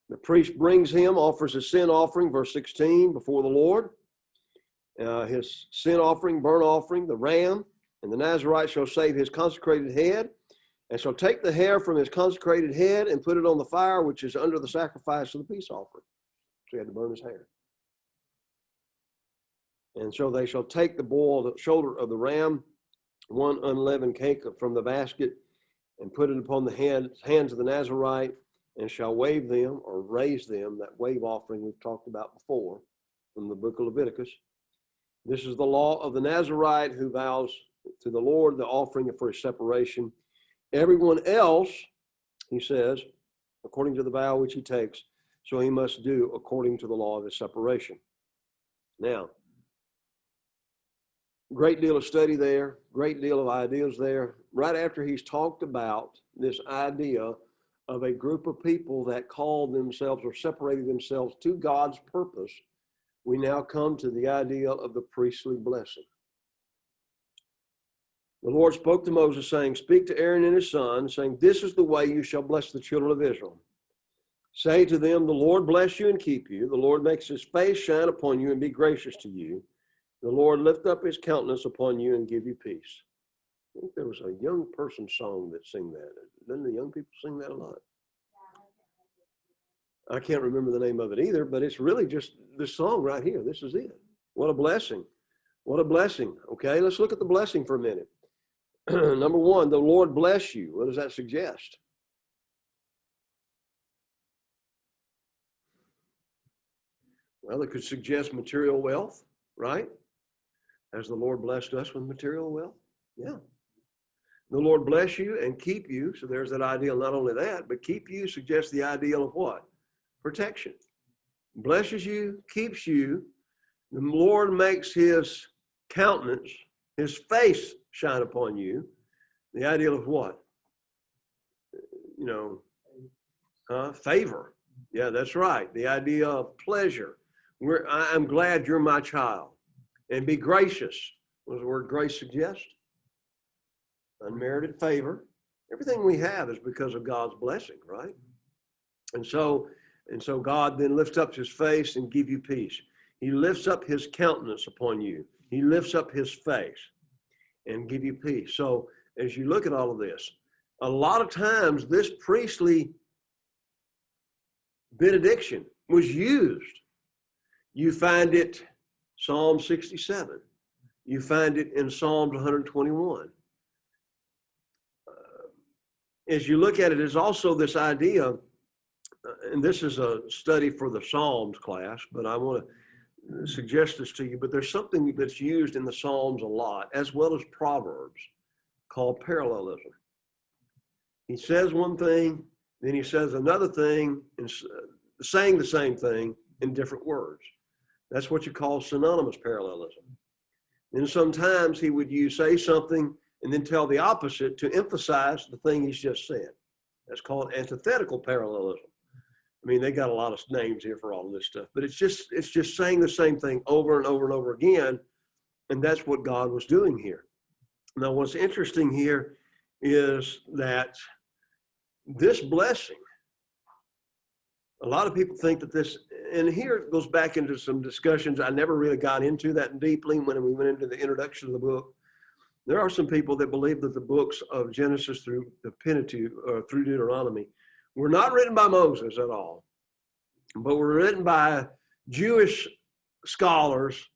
The priest brings him, offers a sin offering, verse 16, before the Lord. His sin offering, burnt offering, the ram, and the Nazarite shall shave his consecrated head, and shall take the hair from his consecrated head and put it on the fire, which is under the sacrifice of the peace offering. So he had to burn his hair. And so they shall take the boiled shoulder of the ram, one unleavened cake from the basket, and put it upon the hands of the Nazarite, and shall wave them or raise them, that wave offering we've talked about before from the book of Leviticus. This is the law of the Nazarite who vows to the Lord the offering for his separation. Everyone else, he says, according to the vow which he takes, so he must do according to the law of his separation. Now, great deal of study there, great deal of ideas there. Right after he's talked about this idea of a group of people that called themselves or separated themselves to God's purpose, we now come to the idea of the priestly blessing. The Lord spoke to Moses, saying, speak to Aaron and his son, saying, this is the way you shall bless the children of Israel. Say to them, the Lord bless you and keep you. The Lord makes his face shine upon you and be gracious to you. The Lord lift up his countenance upon you and give you peace. I think there was a young person song that sing that. Doesn't the young people sing that a lot? I can't remember the name of it either, but it's really just this song right here. This is it. What a blessing. What a blessing. Okay, let's look at the blessing for a minute. Number one, the Lord bless you. What does that suggest? Well, it could suggest material wealth, right? Has the Lord blessed us with material wealth? Yeah. The Lord bless you and keep you. So there's that ideal. Not only that, but keep you suggests the ideal of what? Protection. Blesses you, keeps you. The Lord makes his countenance, his face shine upon you. The ideal of what? Favor. Yeah, that's right. The idea of pleasure. I'm glad you're my child. And be gracious. What does the word grace suggest? Unmerited favor. Everything we have is because of God's blessing, right? And so God then lifts up his face and give you peace. He lifts up his countenance upon you. He lifts up his face and give you peace. So as you look at all of this, a lot of times this priestly benediction was used. You find it Psalm 67. You find it in Psalms 121. As you look at it, there's also this idea, and this is a study for the Psalms class, but I want to suggest this to you, but there's something that's used in the Psalms a lot, as well as Proverbs, called parallelism. He says one thing, then he says another thing, and saying the same thing in different words. That's what you call synonymous parallelism. And sometimes he would say something and then tell the opposite to emphasize the thing he's just said. That's called antithetical parallelism. I mean, they got a lot of names here for all of this stuff, but it's just saying the same thing over and over and over again. And that's what God was doing here. Now, what's interesting here is that this blessing, a lot of people think that this, and here it goes back into some discussions. I never really got into that deeply when we went into the introduction of the book. There are some people that believe that the books of Genesis through the Pentateuch, or through Deuteronomy, were not written by Moses at all, but were written by Jewish scholars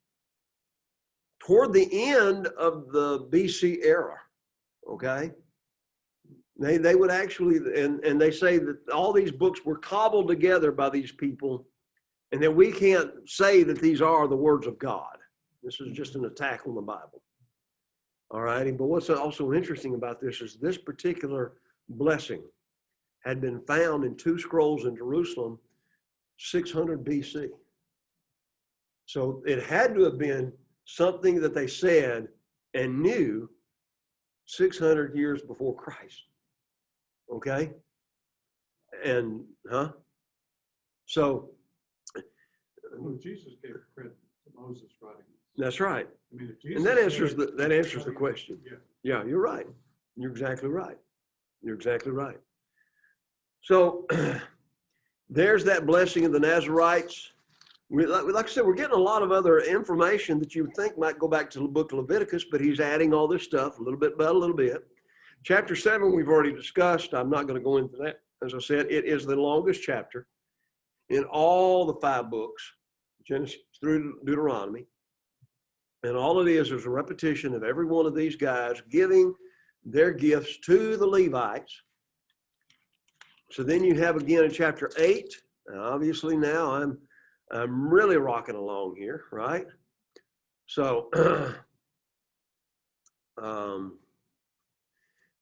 toward the end of the BC era, okay? They would actually, and they say that all these books were cobbled together by these people, and that we can't say that these are the words of God. This is just an attack on the Bible. All righty, but what's also interesting about this is this particular blessing had been found in 2 scrolls in Jerusalem 600 BC. So it had to have been something that they said and knew 600 years before Christ. Okay? And, So.
Well, Jesus gave credit to Moses writing this.
That's right.
I mean, if Jesus
And that answers
said-
that answers the question.
Yeah.
Yeah, you're right. You're exactly right. You're exactly right. So there's that blessing of the Nazarites. Like I said, we're getting a lot of other information that you would think might go back to the book of Leviticus, but he's adding all this stuff a little bit by a little bit. Chapter 7, we've already discussed. I'm not going to go into that. As I said, it is the longest chapter in all the 5 books, Genesis through Deuteronomy. And all it is a repetition of every one of these guys giving their gifts to the Levites. So then you have again in chapter 8, and obviously now I'm really rocking along here, right? So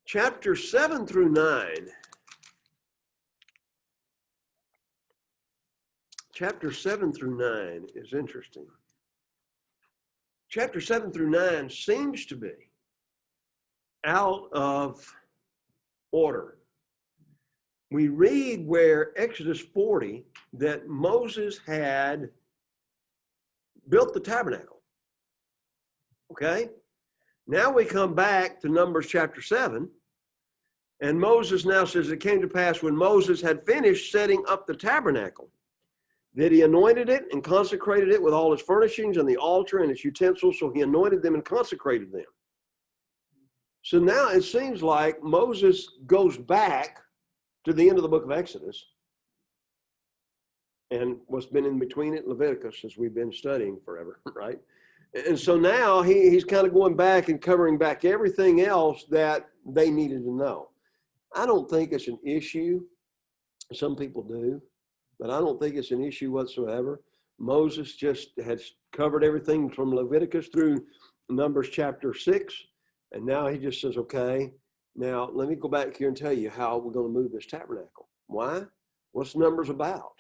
chapter 7 through 9. Chapter 7 through 9 is interesting. Chapter 7 through 9 seems to be out of order. We read where Exodus 40 that Moses had built the tabernacle. Okay? Now we come back to Numbers chapter 7, and Moses now says, it came to pass when Moses had finished setting up the tabernacle, that he anointed it and consecrated it with all its furnishings and the altar and its utensils. So he anointed them and consecrated them. So now it seems like Moses goes back to the end of the book of Exodus and what's been in between it, Leviticus, as we've been studying forever, right? And so now he's kind of going back and covering back everything else that they needed to know. I don't think it's an issue. Some people do, but I don't think it's an issue whatsoever. Moses just has covered everything from Leviticus through Numbers chapter 6. And now he just says, okay, now let me go back here and tell you how we're going to move this tabernacle. Why? What's Numbers about?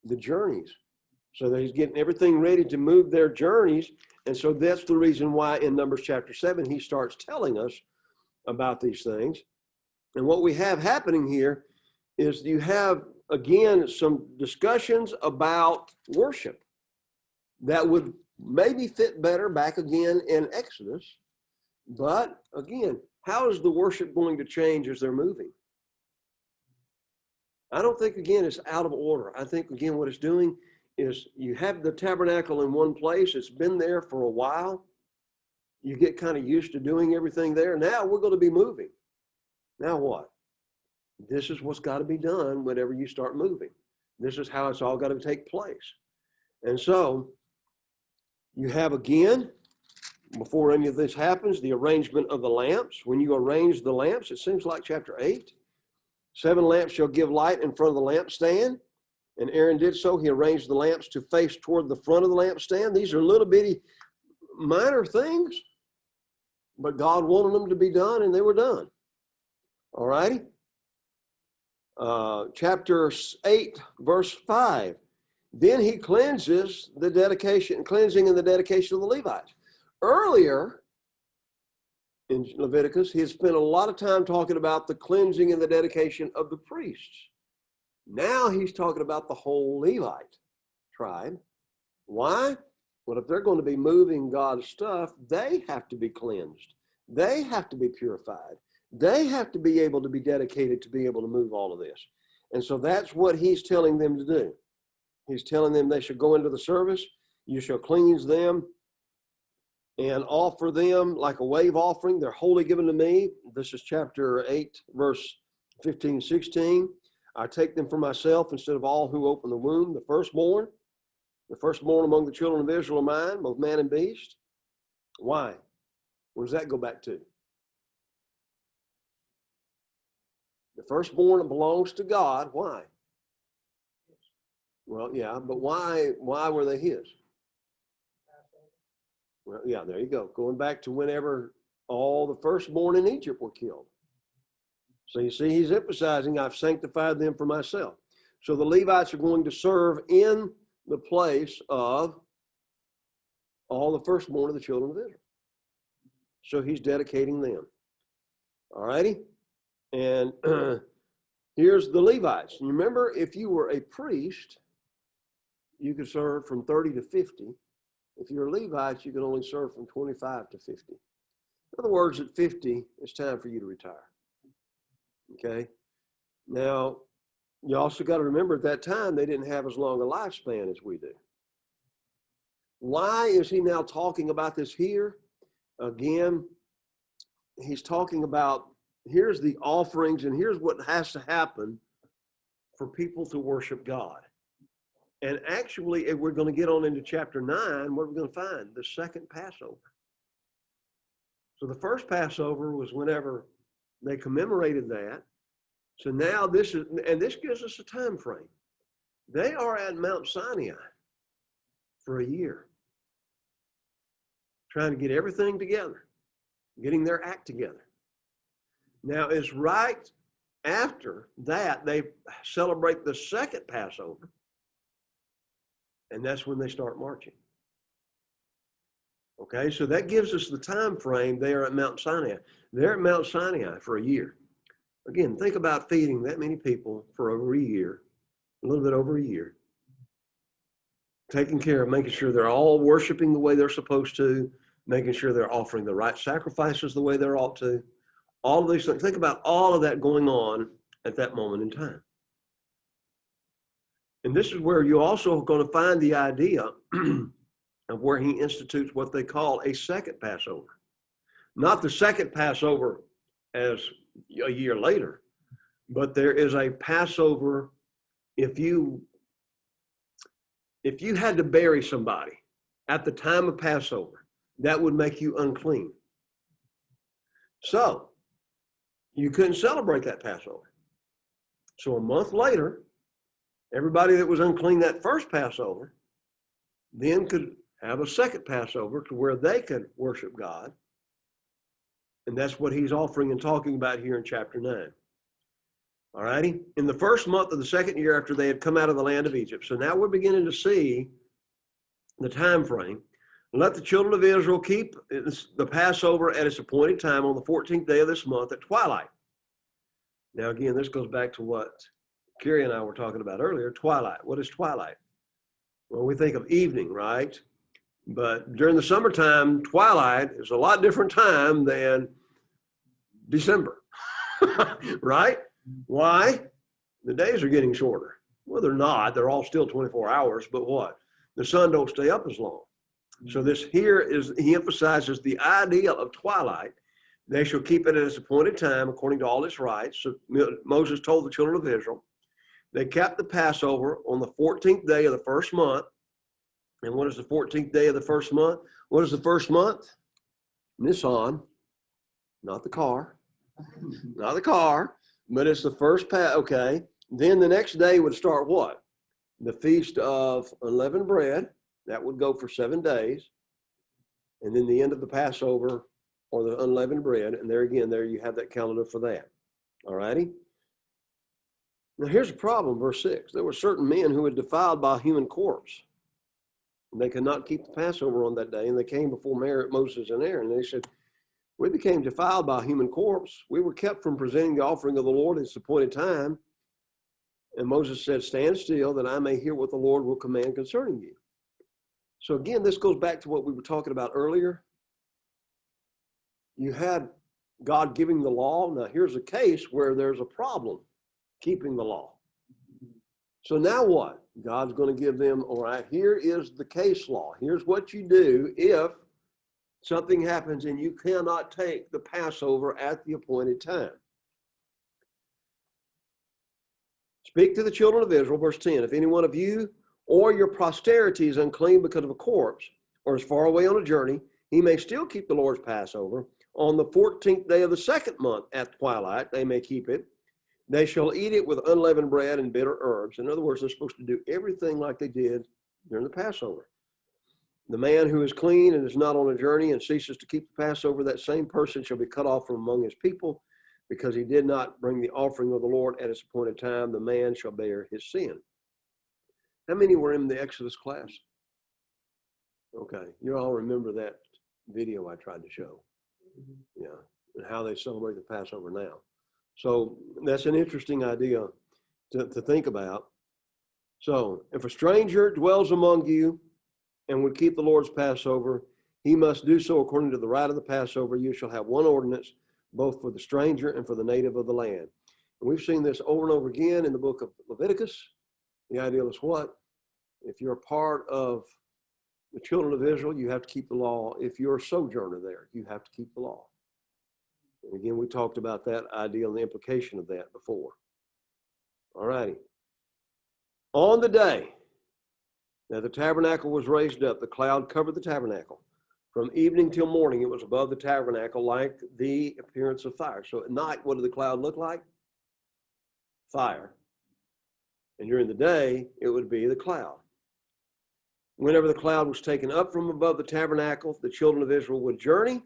The journeys. So that he's getting everything ready to move their journeys. And so that's the reason why in Numbers chapter 7, he starts telling us about these things. And what we have happening here is you have, again, some discussions about worship that would maybe fit better back again in Exodus. But again, how is the worship going to change as they're moving? I don't think, again, it's out of order. I think, again, what it's doing is you have the tabernacle in one place. It's been there for a while. You get kind of used to doing everything there. Now we're going to be moving. Now what? This is what's got to be done whenever you start moving. This is how it's all got to take place. And so you have, again, before any of this happens, the arrangement of the lamps. When you arrange the lamps, it seems like chapter 8. 7 lamps shall give light in front of the lampstand. And Aaron did so. He arranged the lamps to face toward the front of the lampstand. These are little bitty minor things, but God wanted them to be done, and they were done. All righty. Chapter 8, verse 5. Then he cleanses the cleansing and the dedication of the Levites. Earlier in Leviticus, he had spent a lot of time talking about the cleansing and the dedication of the priests. Now he's talking about the whole Levite tribe. Why? Well, if they're going to be moving God's stuff, they have to be cleansed. They have to be purified. They have to be able to be dedicated to be able to move all of this. And so that's what he's telling them to do. He's telling them they should go into the service. You shall cleanse them and offer them like a wave offering. They're wholly given to me. This is chapter 8, verse 15 and 16. I take them for myself instead of all who open the womb. The firstborn among the children of Israel are mine, both man and beast. Why? Where does that go back to? The firstborn belongs to God. Why? Well, yeah, but why were they his? Well, yeah, there you go. Going back to whenever all the firstborn in Egypt were killed. So you see, he's emphasizing, I've sanctified them for myself. So the Levites are going to serve in the place of all the firstborn of the children of Israel. So he's dedicating them. All righty? And here's the Levites. And remember, if you were a priest, you could serve from 30 to 50. If you're a Levite, you can only serve from 25 to 50. In other words, at 50, it's time for you to retire. Okay? Now, you also got to remember at that time, they didn't have as long a lifespan as we do. Why is he now talking about this here? Again, he's talking about here's the offerings and here's what has to happen for people to worship God. And actually, if we're going to get on into chapter 9, what are we going to find? The second Passover. So the first Passover was whenever they commemorated that. So now this gives us a time frame. They are at Mount Sinai for a year, trying to get everything together, getting their act together. Now it's right after that they celebrate the second Passover, and that's when they start marching. Okay, so that gives us the time frame. They are at Mount Sinai. They're at Mount Sinai for a year. Again, think about feeding that many people for over a year, a little bit over a year, taking care of making sure they're all worshiping the way they're supposed to, making sure they're offering the right sacrifices the way they're ought to. All of these things. Think about all of that going on at that moment in time. And this is where you're also going to find the idea of where he institutes what they call a second Passover. Not the second Passover as a year later, but there is a Passover if you had to bury somebody at the time of Passover, that would make you unclean. So you couldn't celebrate that Passover. So a month later, everybody that was unclean that first Passover then could have a second Passover to where they could worship God. And that's what he's offering and talking about here in chapter 9. All righty? In the first month of the second year after they had come out of the land of Egypt. So now we're beginning to see the time frame. Let the children of Israel keep the Passover at its appointed time on the 14th day of this month at twilight. Now, again, this goes back to what Carrie and I were talking about earlier, twilight. What is twilight? Well, we think of evening, right? But during the summertime, twilight is a lot different time than December, right? Why? The days are getting shorter. Well, they're not. They're all still 24 hours, but what? The sun don't stay up as long. So this here is, he emphasizes the idea of twilight. They shall keep it at its appointed time according to all its rites. So Moses told the children of Israel. They kept the Passover on the 14th day of the first month. And what is the 14th day of the first month? What is the first month? Nisan, not the car, not the car, but it's the first okay. Then the next day would start what? The Feast of Unleavened Bread. That would go for 7 days. And then the end of the Passover or the unleavened bread. And there again, there you have that calendar for that. All righty? Now here's the problem, verse 6. There were certain men who were defiled by a human corpse. And they could not keep the Passover on that day. And they came before Moses and Aaron. And they said, we became defiled by a human corpse. We were kept from presenting the offering of the Lord at its appointed time. And Moses said, stand still that I may hear what the Lord will command concerning you. So again, this goes back to what we were talking about earlier. You had God giving the law. Now here's a case where there's a problem keeping the law. So now what? God's going to give them, all right, here is the case law. Here's what you do if something happens and you cannot take the Passover at the appointed time. Speak to the children of Israel, verse 10. If any one of you or your posterity is unclean because of a corpse or is far away on a journey, he may still keep the Lord's Passover. On the 14th day of the second month at twilight, they may keep it. They shall eat it with unleavened bread and bitter herbs. In other words, they're supposed to do everything like they did during the Passover. The man who is clean and is not on a journey and ceases to keep the Passover, that same person shall be cut off from among his people. because he did not bring the offering of the Lord at its appointed time, the man shall bear his sin. How many were in the Exodus class? Okay, you all remember that video I tried to show. Yeah, and how they celebrate the Passover now. So that's an interesting idea to think about. So if a stranger dwells among you and would keep the Lord's Passover, he must do so according to the rite of the Passover. You shall have one ordinance, both for the stranger and for the native of the land. And we've seen this over and over again in the book of Leviticus. The idea is what? If you're a part of the children of Israel, you have to keep the law. If you're a sojourner there, you have to keep the law. And again, we talked about that idea and the implication of that before. All righty. On the day that the tabernacle was raised up, the cloud covered the tabernacle. From evening till morning, it was above the tabernacle like the appearance of fire. So at night, what did the cloud look like? Fire. And during the day, it would be the cloud. Whenever the cloud was taken up from above the tabernacle, the children of Israel would journey,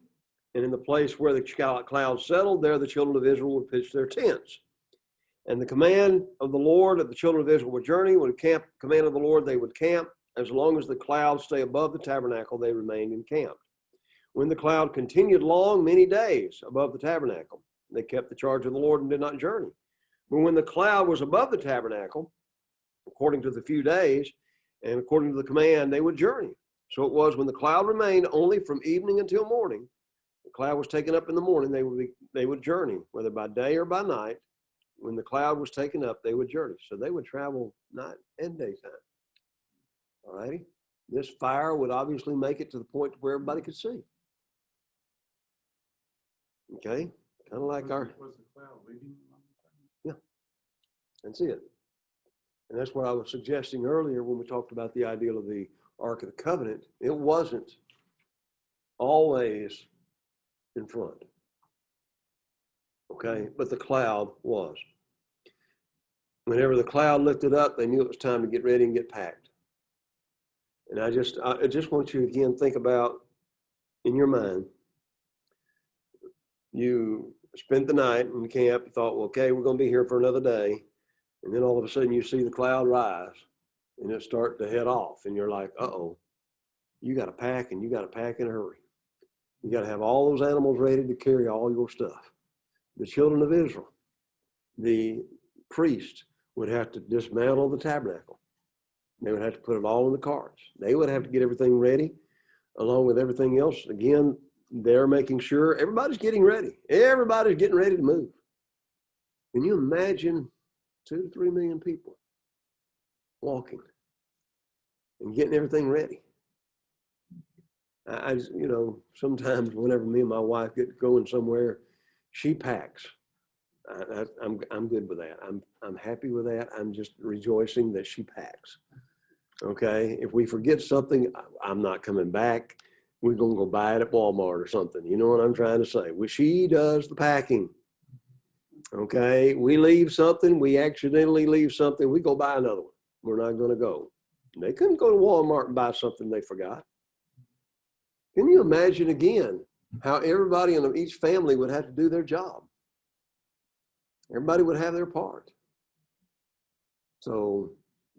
and in the place where the cloud settled, there the children of Israel would pitch their tents. And the command of the Lord that the children of Israel would journey, would camp, command of the Lord they would camp. As long as the clouds stay above the tabernacle, they remained encamped. When the cloud continued long, many days above the tabernacle, they kept the charge of the Lord and did not journey. But when the cloud was above the tabernacle, according to the few days, and according to the command, they would journey. So it was when the cloud remained only from evening until morning. The cloud was taken up in the morning, they would journey, whether by day or by night. When the cloud was taken up, they would journey. So they would travel night and daytime. All righty. This fire would obviously make it to the point where everybody could see. Okay, kind of like our.
Was the cloud leading them on the journey?
Yeah, that's it. And that's what I was suggesting earlier when we talked about the ideal of the Ark of the Covenant. It wasn't always in front. Okay, but the cloud was. Whenever the cloud lifted up, they knew it was time to get ready and get packed. And I just want you to again think about in your mind, you spent the night in camp, you thought, well, okay, we're going to be here for another day. And then all of a sudden you see the cloud rise and it start to head off. And you're like, uh-oh, you got to pack, and you got to pack in a hurry. You got to have all those animals ready to carry all your stuff. The children of Israel, the priest would have to dismantle the tabernacle. They would have to put it all in the carts. They would have to get everything ready along with everything else. Again, they're making sure everybody's getting ready. Everybody's getting ready to move. Can you imagine 2 to 3 million people walking and getting everything ready? I sometimes whenever me and my wife get going somewhere, she packs. I'm good with that. I'm happy with that. I'm just rejoicing that she packs. Okay, if we forget something, I'm not coming back. We're gonna go buy it at Walmart or something. You know what I'm trying to say? Well, she does the packing. Okay, we leave something, we accidentally leave something, we go buy another one. We're not gonna go. They couldn't go to Walmart and buy something they forgot. Can you imagine again how everybody in each family would have to do their job? Everybody would have their part. So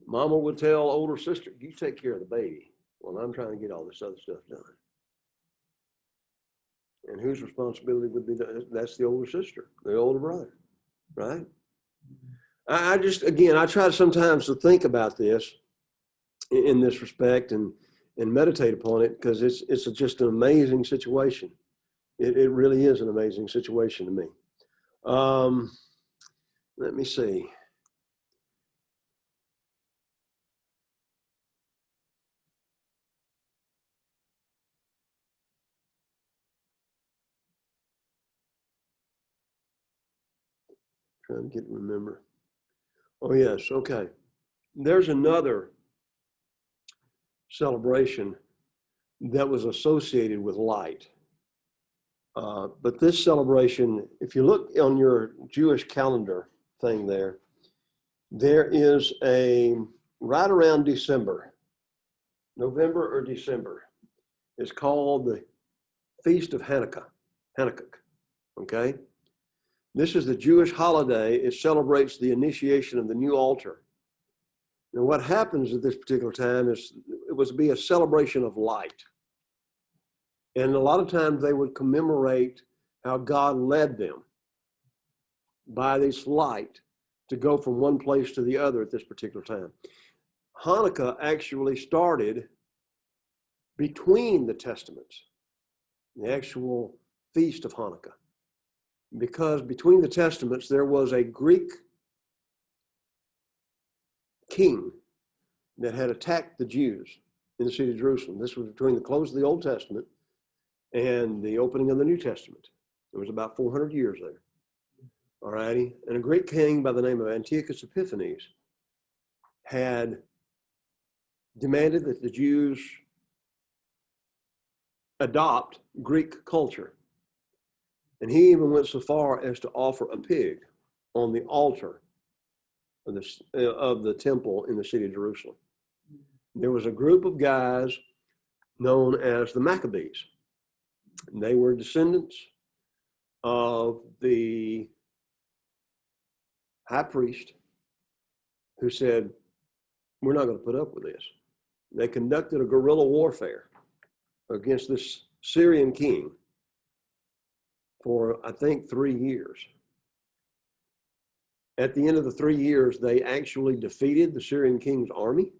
mama would tell older sister, you take care of the baby while I'm trying to get all this other stuff done. And whose responsibility would be that? That's the older sister, the older brother, right? I try sometimes to think about this in this respect and meditate upon it, because it's just an amazing situation. It really is an amazing situation to me. Let me see. Trying to remember. Oh, yes. Okay. There's another celebration that was associated with light. But this celebration, if you look on your Jewish calendar thing there is right around December, November or December, it's called the Feast of Hanukkah. Okay? This is the Jewish holiday. It celebrates the initiation of the new altar. And what happens at this particular time is it was to be a celebration of light. And a lot of times they would commemorate how God led them by this light to go from one place to the other at this particular time. Hanukkah actually started between the Testaments, the actual feast of Hanukkah. Because between the Testaments, there was a Greek king that had attacked the Jews in the city of Jerusalem. This was between the close of the Old Testament and the opening of the New Testament. It was about 400 years there. All righty. And a great king by the name of Antiochus Epiphanes had demanded that the Jews adopt Greek culture. And he even went so far as to offer a pig on the altar of the temple in the city of Jerusalem. There was a group of guys known as the Maccabees. And they were descendants of the high priest who said, we're not going to put up with this. They conducted a guerrilla warfare against this Syrian king for, I think, 3 years. At the end of the 3 years, they actually defeated the Syrian king's army,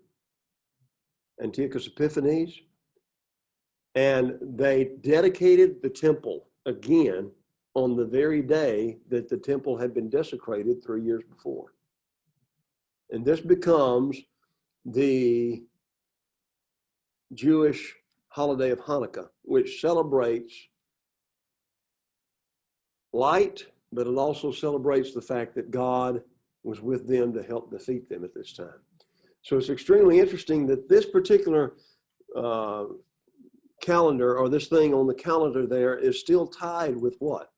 Antiochus Epiphanes, and they dedicated the temple again on the very day that the temple had been desecrated 3 years before. And this becomes the Jewish holiday of Hanukkah, which celebrates light, but it also celebrates the fact that God was with them to help defeat them at this time. So it's extremely interesting that this particular calendar, or this thing on the calendar there, is still tied with what?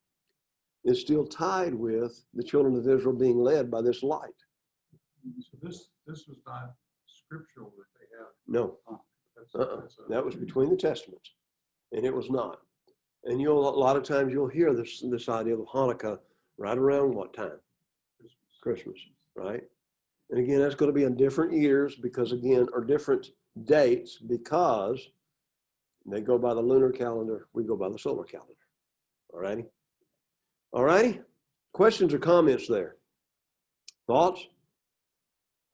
It's still tied with the children of Israel being led by this light.
So this was not scriptural that they have.
No.
That's
That was between the Testaments, and it was not. And a lot of times you'll hear this idea of Hanukkah right around what time? Christmas, right? And again, that's going to be in different years because, again, or different dates because they go by the lunar calendar, we go by the solar calendar. All righty? All righty? Questions or comments there? Thoughts?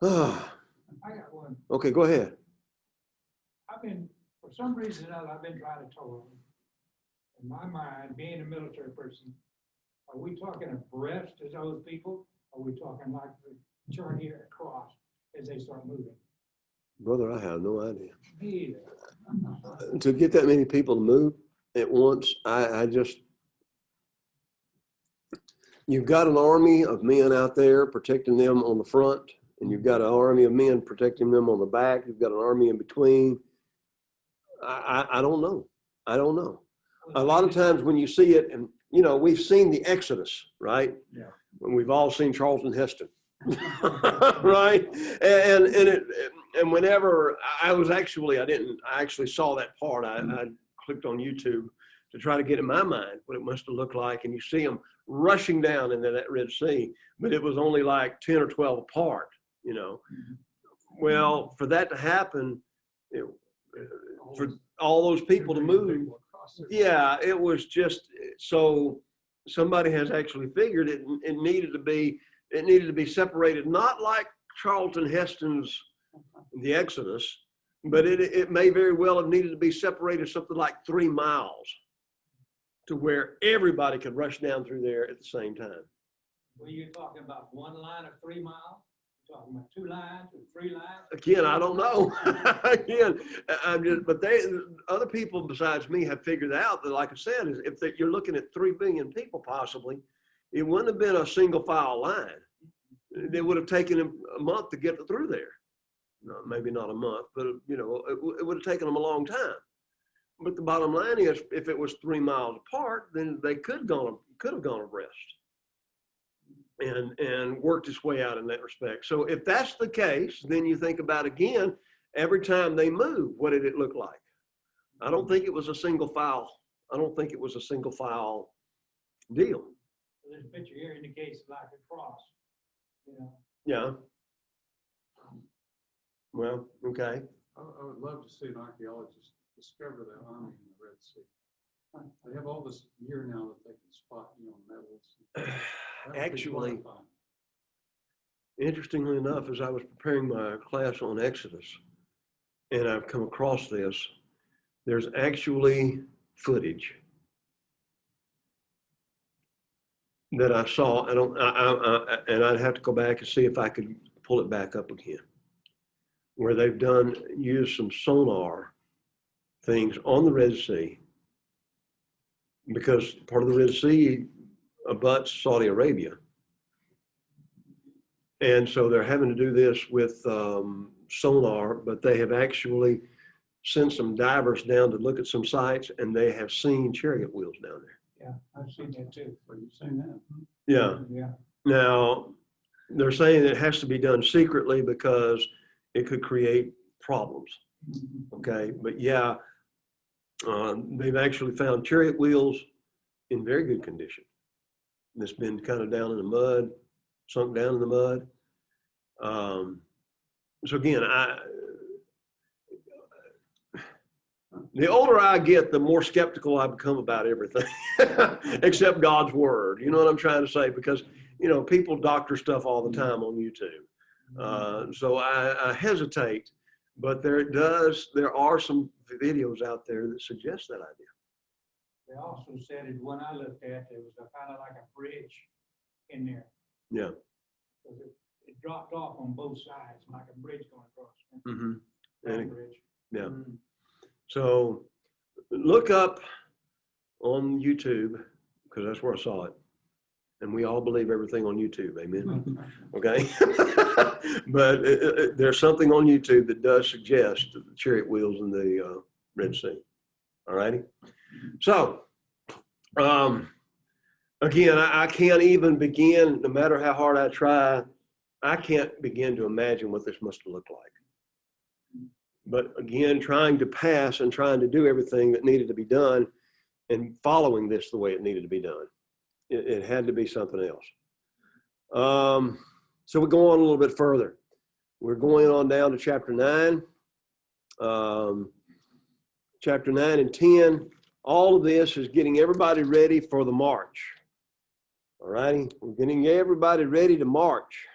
I got one.
Okay, go ahead.
For some reason or other, I've been trying to tell them, in my mind, being a military person, are we talking abreast as those people? Or are we talking like the chart here across as they start moving?
Brother, I have no idea.
Me either.
To get that many people to move at once, I just, you've got an army of men out there protecting them on the front, and you've got an army of men protecting them on the back. You've got an army in between. I don't know. I don't know. A lot of times when you see it, and we've seen the Exodus, right? Yeah. When we've all seen Charlton Heston, right? And whenever I actually saw that part. I clicked on YouTube to try to get in my mind what it must have looked like, and you see them rushing down into that Red Sea, but it was only like 10 or 12 apart. Well, for that to happen, for all those people to move, yeah, it was just, so somebody has actually figured it needed to be separated, not like Charlton Heston's The Exodus, but it may very well have needed to be separated something like 3 miles to where everybody could rush down through there at the same time.
Were you talking about one line of 3 miles? Talking about 2 lines or 3 lines?
Again, I don't know. Again, but other people besides me have figured out that, like I said, is if you're looking at 3 billion people possibly, it wouldn't have been a single file line. It would have taken them a month to get through there. No, maybe not a month, but it would have taken them a long time. But the bottom line is, if it was 3 miles apart, then they could have gone abreast and worked its way out in that respect. So if that's the case, then you think about, again, every time they move, what did it look like? I don't think it was a single file. I don't think it was a single file deal.
This picture here indicates like a cross, you know.
Yeah. Well, okay.
I would love to see an archaeologist discover that army in the Red Sea. They have all this gear now that they can spot, metals. That would be
Actually,
horrifying.
interestingly enough, as I was preparing my class on Exodus, and I've come across this, there's actually footage that I saw. And I'd have to go back and see if I could pull it back up again, where they've used some sonar things on the Red Sea, because part of the Red Sea abuts Saudi Arabia. And so they're having to do this with sonar, but they have actually sent some divers down to look at some sites, and they have seen chariot wheels down there.
Yeah, I've seen that too.
Have you seen that?
Yeah.
Yeah.
Now, they're saying it has to be done secretly because it could create problems. Okay. But yeah, they've actually found chariot wheels in very good condition. That's been kind of down in the mud, sunk down in the mud. So again, the older I get, the more skeptical I become about everything, except God's word. You know what I'm trying to say? Because, people doctor stuff all the time on YouTube. So I hesitate, but there are some videos out there that suggest that idea.
They also said it, when I looked at, there was a kind of like a bridge in there.
Yeah.
Because it dropped off on both sides, like a bridge going across.
Mm-hmm.
That bridge.
Yeah.
Mm-hmm.
So look up on YouTube, because that's where I saw it. And we all believe everything on YouTube. Amen. Okay. But there's something on YouTube that does suggest the chariot wheels in the Red Sea. All righty. So, again, I can't even begin, no matter how hard I try, I can't begin to imagine what this must have looked like. But again, trying to pass and trying to do everything that needed to be done and following this the way it needed to be done. It had to be something else. So we go on a little bit further. We're going on down to chapter 9. Chapter 9 and 10. All of this is getting everybody ready for the march. All righty. We're getting everybody ready to march.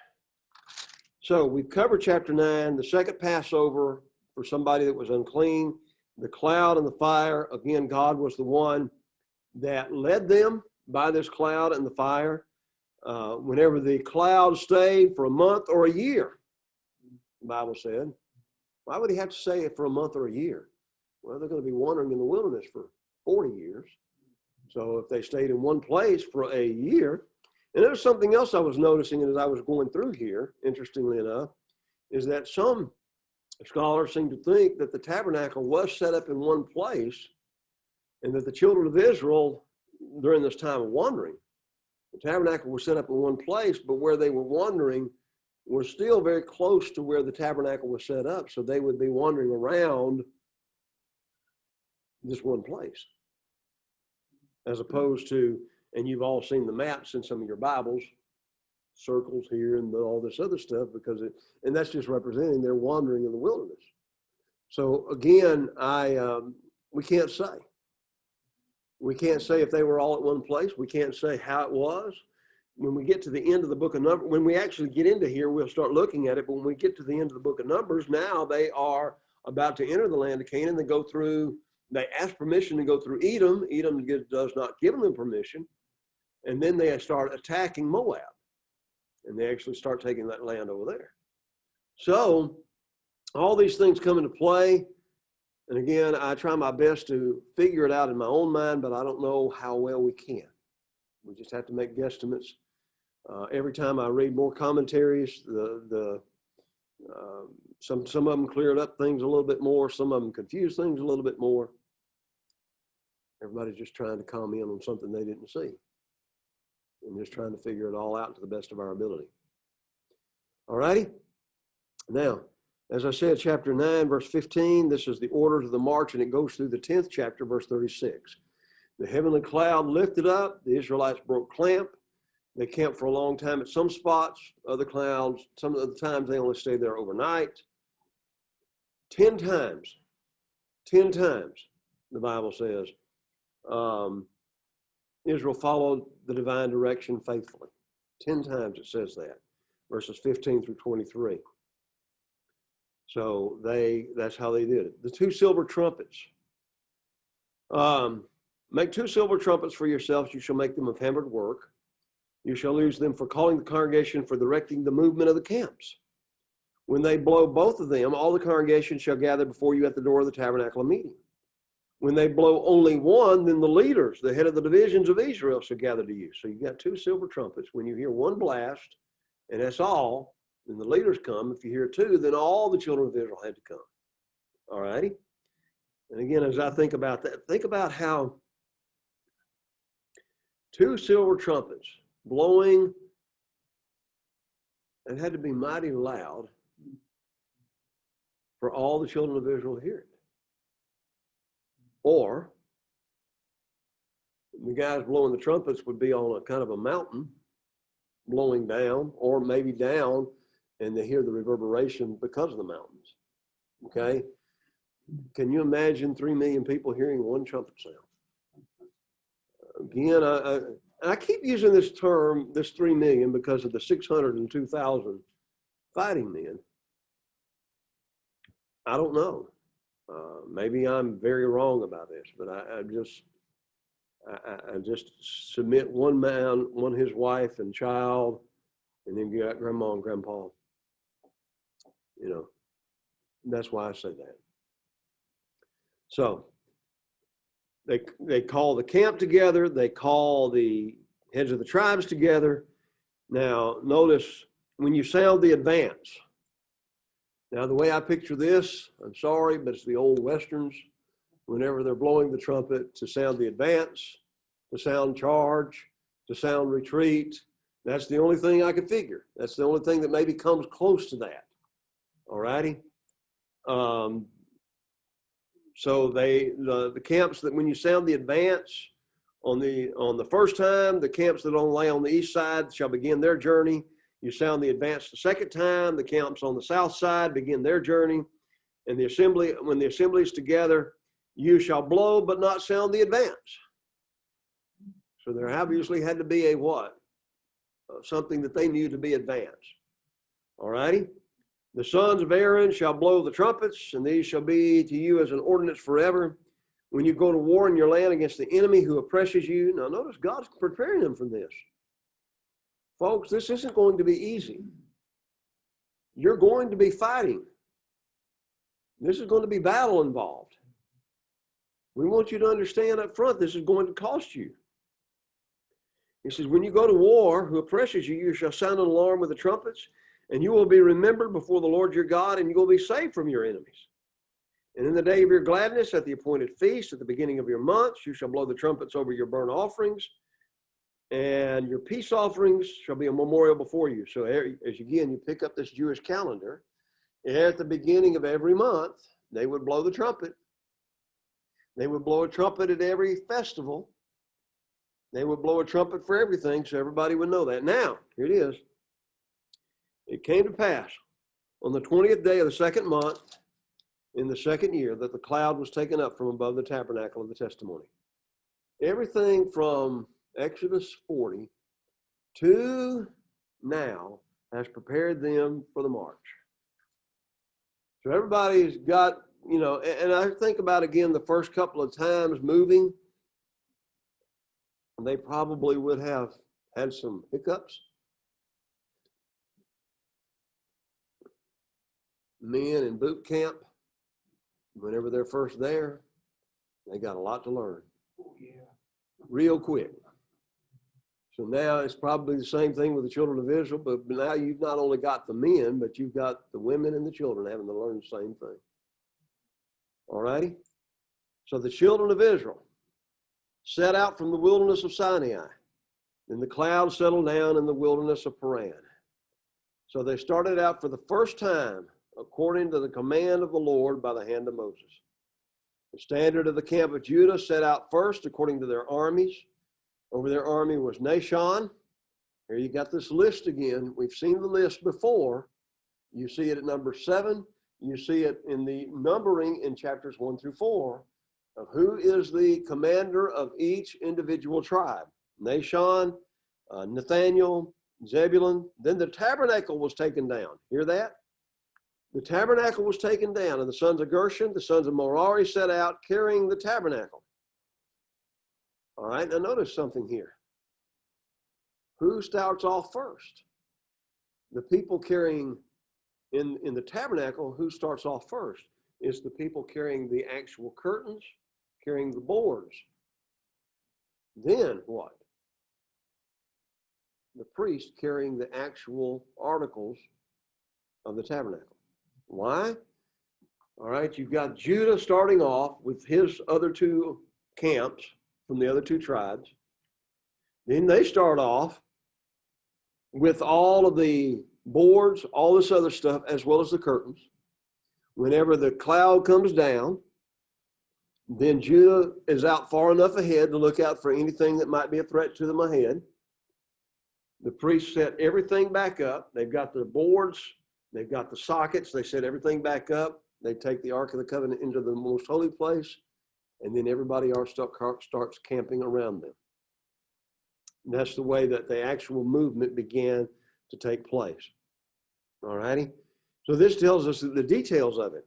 So we've covered chapter 9, the second Passover for somebody that was unclean, the cloud and the fire. Again, God was the one that led them by this cloud and the fire. Whenever the cloud stayed for a month or a year, the Bible said. Why would he have to say it for a month or a year? Well, they're going to be wandering in the wilderness for 40 years. So if they stayed in one place for a year, and there was something else I was noticing as I was going through here, interestingly enough, is that some scholars seem to think that the tabernacle was set up in one place, and that the children of Israel, during this time of wandering, the tabernacle was set up in one place, but where they were wandering was still very close to where the tabernacle was set up. So they would be wandering around this one place, as opposed to, and you've all seen the maps in some of your Bibles, circles here and all this other stuff, because and that's just representing their wandering in the wilderness. So again, we can't say. We can't say if they were all at one place. We can't say how it was. When we get to the end of the book of Numbers, when we actually get into here, we'll start looking at it. But when we get to the end of the book of Numbers, now they are about to enter the land of Canaan. They ask permission to go through Edom. Edom does not give them permission. And then they start attacking Moab. And they actually start taking that land over there. So all these things come into play. And again, I try my best to figure it out in my own mind, but I don't know how well we can. We just have to make guesstimates. Every time I read more commentaries, some of them cleared up things a little bit more. Some of them confused things a little bit more. Everybody's just trying to comment on something they didn't see, and just trying to figure it all out to the best of our ability. All righty. Now, as I said, chapter 9, verse 15, this is the order to the march, and it goes through the 10th chapter, verse 36. The heavenly cloud lifted up, the Israelites broke camp, They camp for a long time at some spots, other clouds. Some of the times they only stay there overnight. 10 times, the Bible says, Israel followed the divine direction faithfully. 10 times it says that, verses 15 through 23. So that's how they did it. The 2 silver trumpets. Make 2 silver trumpets for yourselves. You shall make them of hammered work. You shall use them for calling the congregation, for directing the movement of the camps. When they blow both of them, all the congregation shall gather before you at the door of the tabernacle of meeting. When they blow only one, then the leaders, the head of the divisions of Israel, shall gather to you. So you got 2 silver trumpets. When you hear one blast, and that's all, then the leaders come. If you hear 2, then all the children of Israel had to come. All righty? And again, as I think about that, think about how 2 silver trumpets blowing, it had to be mighty loud for all the children of Israel to hear it. Or the guys blowing the trumpets would be on a kind of a mountain blowing down, or maybe down, and they hear the reverberation because of the mountains. Okay? Can you imagine 3 million people hearing one trumpet sound? Again, I keep using this term, this 3 million, because of the 602,000 fighting men. I don't know. Maybe I'm very wrong about this, but I just submit one man, his wife and child, and then you got grandma and grandpa. You know, that's why I say that. So they call the camp together. They call the heads of the tribes together. Now, notice when you sound the advance. Now, the way I picture this, I'm sorry, but it's the old Westerns. Whenever they're blowing the trumpet, to sound the advance, to sound charge, to sound retreat. That's the only thing I could figure. That's the only thing that maybe comes close to that. All righty? So the camps that when you sound the advance on the first time, the camps that lay on the east side shall begin their journey. You sound the advance the second time, the camps on the south side begin their journey. And when the assembly is together, you shall blow but not sound the advance. So there obviously had to be a what? Something that they knew to be advance. All righty? The sons of Aaron shall blow the trumpets, and these shall be to you as an ordinance forever. When you go to war in your land against the enemy who oppresses you. Now notice God's preparing them for this. Folks, this isn't going to be easy. You're going to be fighting. This is going to be battle involved. We want you to understand up front, this is going to cost you. He says, when you go to war, who oppresses you, you shall sound an alarm with the trumpets, and you will be remembered before the Lord your God, and you will be saved from your enemies. And in the day of your gladness, at the appointed feast, at the beginning of your months, you shall blow the trumpets over your burnt offerings, and your peace offerings shall be a memorial before you. So as again, you pick up this Jewish calendar, at the beginning of every month, they would blow the trumpet. They would blow a trumpet at every festival. They would blow a trumpet for everything, so everybody would know that. Now, here it is. It came to pass on the 20th day of the second month in the second year that the cloud was taken up from above the tabernacle of the testimony. Everything from Exodus 40 to now has prepared them for the march. So everybody's got, and I think about again the first couple of times moving, they probably would have had some hiccups. Men in boot camp, whenever they're first there, they got a lot to learn. Real quick. So now it's probably the same thing with the children of Israel, but now you've not only got the men, but you've got the women and the children having to learn the same thing. All righty? So the children of Israel set out from the wilderness of Sinai. Then the cloud settled down in the wilderness of Paran. So they started out for the first time according to the command of the Lord by the hand of Moses. The standard of the camp of Judah set out first according to their armies. Over their army was Nashon, Here you got this list again. We've seen the list before. You see it at number 7. You see it in the numbering in chapters 1 through 4 of who is the commander of each individual tribe. Nashon, Nathaniel, Zebulun. Then the tabernacle was taken down. Hear that? The tabernacle was taken down, and the sons of Gershon, the sons of Merari set out carrying the tabernacle. All right, now notice something here. Who starts off first? The people carrying in the tabernacle, who starts off first? Is the people carrying the actual curtains, carrying the boards. Then what? The priest carrying the actual articles of the tabernacle. Why? All right, you've got Judah starting off with his other 2 camps from the other 2 tribes. Then they start off with all of the boards, all this other stuff, as well as the curtains. Whenever the cloud comes down, then Judah is out far enough ahead to look out for anything that might be a threat to them ahead. The priests set everything back up. They've got the boards, they've got the sockets, they set everything back up. They take the Ark of the Covenant into the most holy place, and then everybody else starts camping around them. And that's the way that the actual movement began to take place. All righty? So this tells us the details of it.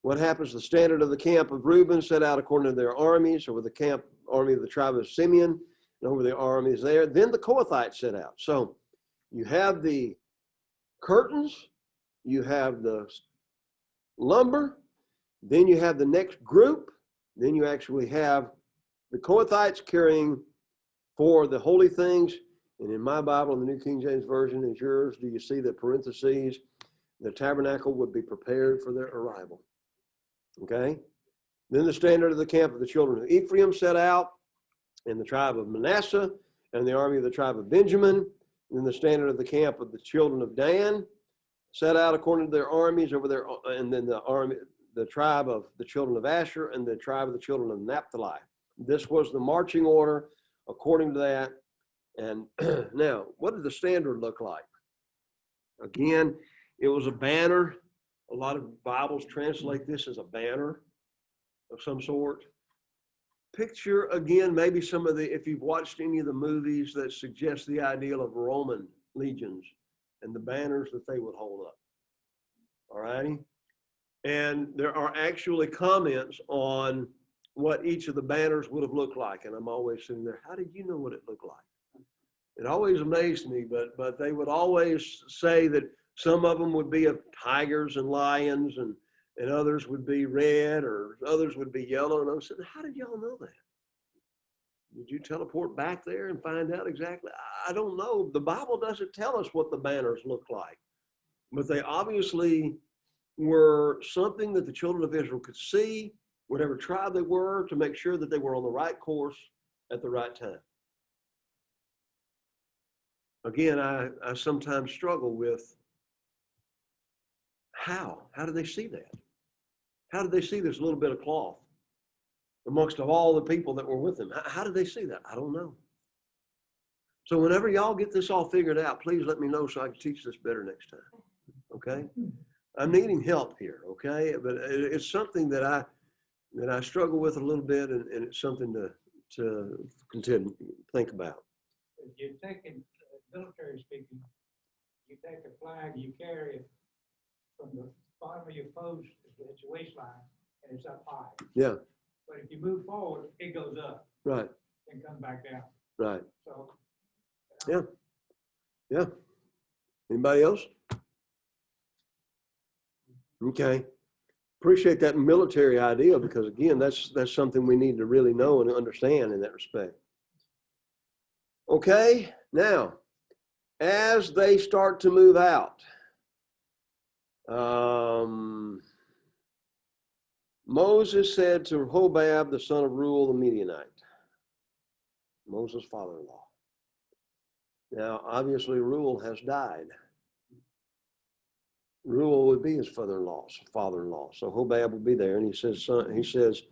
What happens? The standard of the camp of Reuben set out according to their armies, over the army of the tribe of Simeon, and over the armies there. Then the Kohathites set out. So you have the curtains, you have the lumber, then you have the next group, then you actually have the Kohathites carrying for the holy things. And in my Bible, in the New King James Version, is yours, do you see the parentheses? The tabernacle would be prepared for their arrival. Okay? Then the standard of the camp of the children of Ephraim set out, and the tribe of Manasseh, and the army of the tribe of Benjamin. And then the standard of the camp of the children of Dan set out according to their armies over there, and then the tribe of the children of Asher, and the tribe of the children of Naphtali. This was the marching order according to that. And now, what did the standard look like? Again, it was a banner. A lot of Bibles translate this as a banner of some sort. Picture, again, maybe some of the, if you've watched any of the movies that suggest the ideal of Roman legions and the banners that they would hold up. All righty? And there are actually comments on what each of the banners would have looked like. And I'm always sitting there, how did you know what it looked like? It always amazed me, but they would always say that some of them would be of tigers and lions, and others would be red, or others would be yellow. And I said, how did y'all know that? Did you teleport back there and find out exactly? I don't know. The Bible doesn't tell us what the banners look like, but they obviously were something that the children of Israel could see, whatever tribe they were, to make sure that they were on the right course at the right time. Again, I sometimes struggle with how do they see that? How did they see this little bit of cloth amongst of all the people that were with them? How did they see that? I don't know. So whenever y'all get this all figured out, please let me know so I can teach this better next time. Okay? I'm needing help here, okay? But it's something that I struggle with a little bit, and it's something to continue think about.
You're taking, military speaking, you take a flag, you carry it from the bottom of your post at your waistline, and it's up high.
Yeah.
But if you move forward, it goes up.
Right.
And comes back down.
Right.
So.
Yeah. Yeah. Anybody else? Okay. Appreciate that military idea, because again, that's something we need to really know and understand in that respect. Okay. Now, as they start to move out, Moses said to Hobab, the son of Reuel the Midianite, Moses' father-in-law. Now, obviously, Reuel has died. Reuel would be his father-in-law. So Hobab would be there, and he says,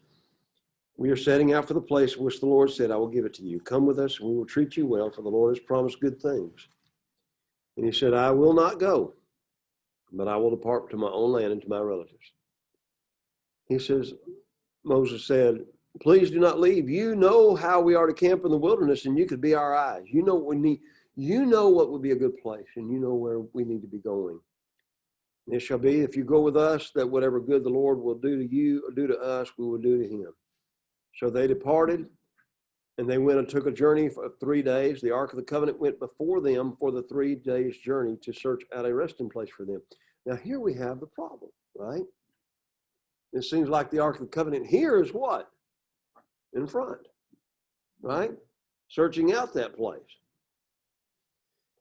we are setting out for the place which the Lord said, I will give it to you. Come with us, and we will treat you well, for the Lord has promised good things. And he said, I will not go, but I will depart to my own land and to my relatives. He says, Moses said, please do not leave. You know how we are to camp in the wilderness, and you could be our eyes. You know what we need. You know what would be a good place, and you know where we need to be going. And it shall be, if you go with us, that whatever good the Lord will do to you or do to us, we will do to him. So they departed, and they went and took a journey for 3 days. The Ark of the Covenant went before them for the 3 days' journey to search out a resting place for them. Now, here we have the problem, right? It seems like the Ark of the Covenant here is what? In front, right? Searching out that place.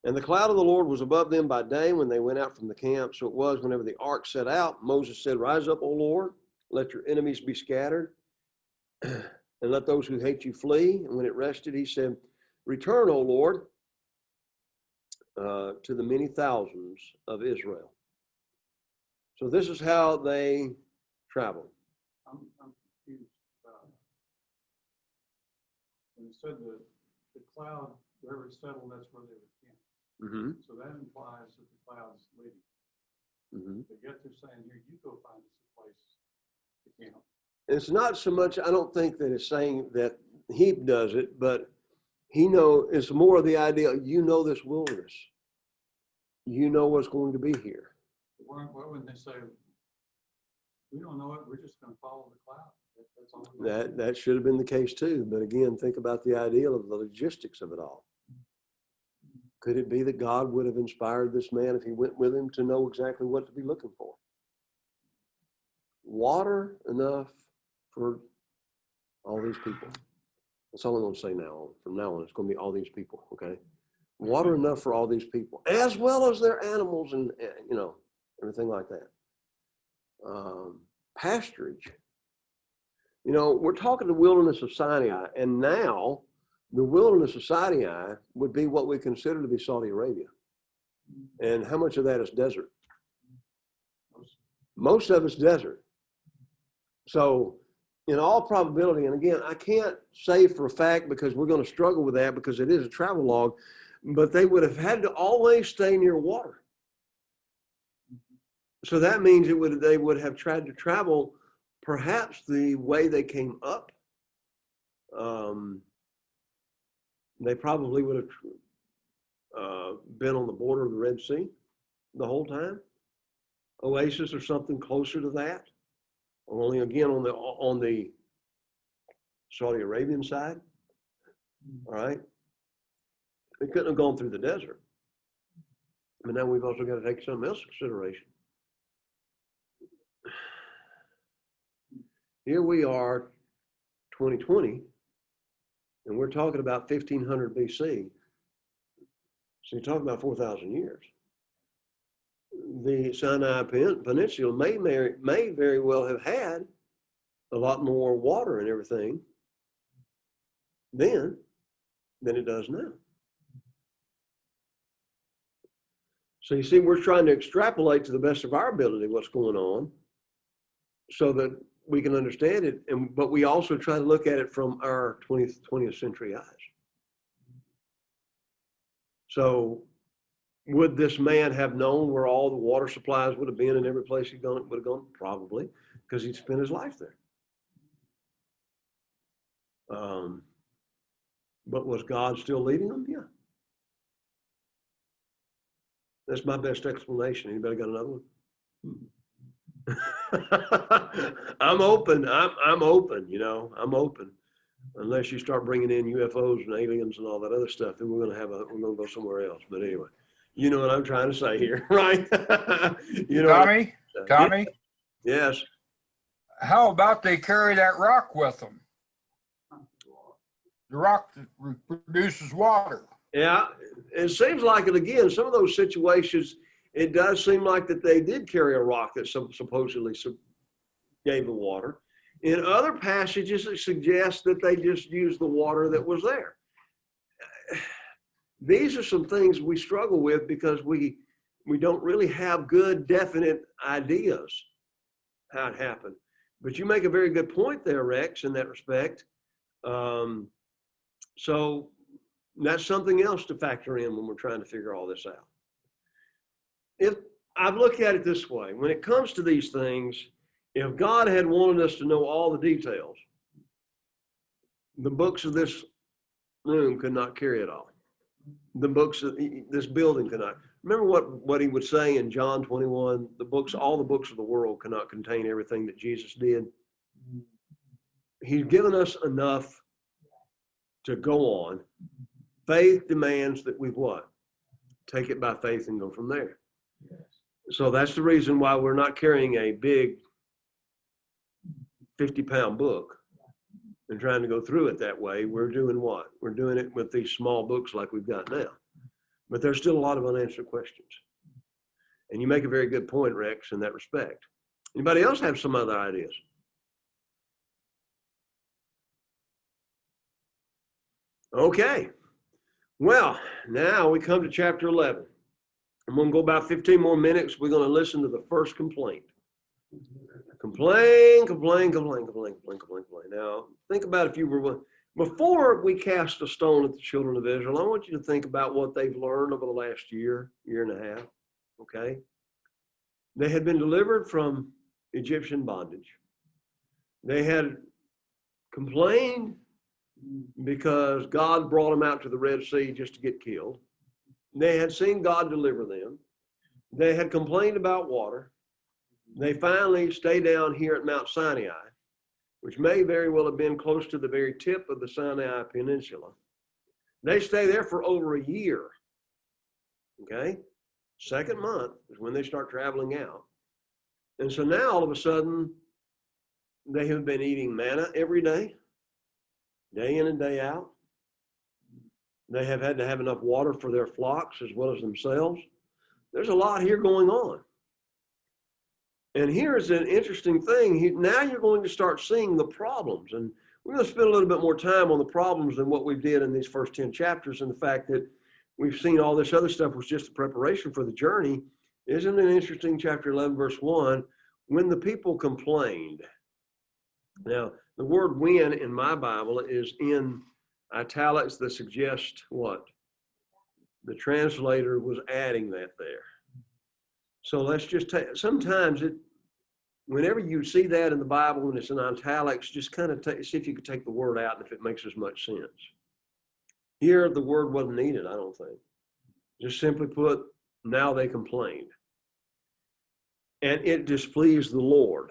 And the cloud of the Lord was above them by day when they went out from the camp. So it was whenever the ark set out, Moses said, rise up, O Lord, let your enemies be scattered, and let those who hate you flee. And when it rested, he said, return, O Lord, to the many thousands of Israel. So this is how they traveled.
I'm confused about when it said the cloud, wherever it settled, that's where they would camp.
Mm-hmm.
So that implies that the cloud's leading.
Mm-hmm.
But yet they're saying, here, you go find us a place to camp.
It's not so much, I don't think that it's saying that he does it, but he know it's more of the idea, you know this wilderness. You know what's going to be here.
Why wouldn't they say, we don't know it, we're just going to follow the cloud? That's all.
That should have been the case too. But again, think about the idea of the logistics of it all. Could it be that God would have inspired this man if he went with him to know exactly what to be looking for? Water enough for all these people. That's all I'm going to say now. From now on, it's going to be all these people, okay? Water enough for all these people, as well as their animals and everything like that. Pasturage. We're talking the wilderness of Sinai, and now the wilderness of Sinai would be what we consider to be Saudi Arabia. And how much of that is desert? Most of it's desert. So in all probability, and again, I can't say for a fact because we're going to struggle with that because it is a travel log, but they would have had to always stay near water. So that means they would have tried to travel perhaps the way they came up. They probably would have been on the border of the Red Sea the whole time. Oasis or something closer to that. Only again on the Saudi Arabian side. All right. They couldn't have gone through the desert. But now we've also got to take something else into consideration. Here we are, 2020, and we're talking about 1500 BC. So you're talking about 4,000 years. The Sinai Peninsula may very well have had a lot more water and everything then than it does now. So you see, we're trying to extrapolate to the best of our ability what's going on so that we can understand it, but we also try to look at it from our 20th century eyes. So would this man have known where all the water supplies would have been and every place would have gone? Probably, because he'd spent his life there. But was God still leading them? Yeah. That's my best explanation. Anybody got another one? I'm open. I'm open. I'm open. Unless you start bringing in UFOs and aliens and all that other stuff, then we're going to go somewhere else. But anyway, you know what I'm trying to say here, right?
Tommy.
Yes.
How about they carry that rock with them? The rock that produces water.
Yeah, it seems like it again. Some of those situations, it does seem like that they did carry a rock that supposedly gave the water. In other passages, it suggests that they just used the water that was there. These are some things we struggle with because we don't really have good, definite ideas how it happened. But you make a very good point there, Rex, in that respect. So that's something else to factor in when we're trying to figure all this out. if I've looked at it this way, when it comes to these things, if God had wanted us to know all the details, the books of this room could not carry it all. The books of this building could not. Remember what he would say in John 21, all the books of the world cannot contain everything that Jesus did. He's given us enough to go on. Faith demands that we what? Take it by faith and go from there. So that's the reason why we're not carrying a big 50-pound book and trying to go through it that way. We're doing what? We're doing it with these small books like we've got now. But there's still a lot of unanswered questions. And you make a very good point, Rex, in that respect. Anybody else have some other ideas? Okay. Well, now we come to chapter 11. I'm going to go about 15 more minutes. We're going to listen to the first complaint. Complain. Now, think about if you were, before we cast a stone at the children of Israel, I want you to think about what they've learned over the last year and a half, okay? They had been delivered from Egyptian bondage. They had complained because God brought them out to the Red Sea just to get killed. They had seen God deliver them. They had complained about water. They finally stay down here at Mount Sinai, which may very well have been close to the very tip of the Sinai Peninsula. They stay there for over a year. Okay? Second month is when they start traveling out. And so now all of a sudden, they have been eating manna every day in and day out. They have had to have enough water for their flocks as well as themselves. There's a lot here going on. And here's an interesting thing. Now you're going to start seeing the problems. And we're going to spend a little bit more time on the problems than what we did in these first 10 chapters, and the fact that we've seen all this other stuff was just a preparation for the journey. Isn't it interesting, chapter 11, verse 1, when the people complained. Now, the word when in my Bible is in italics that suggest what? The translator was adding that there. So let's just take, sometimes whenever you see that in the Bible and it's in italics, just kind of see if you could take the word out and if it makes as much sense. Here, the word wasn't needed, I don't think. Just simply put, now they complained. And it displeased the Lord.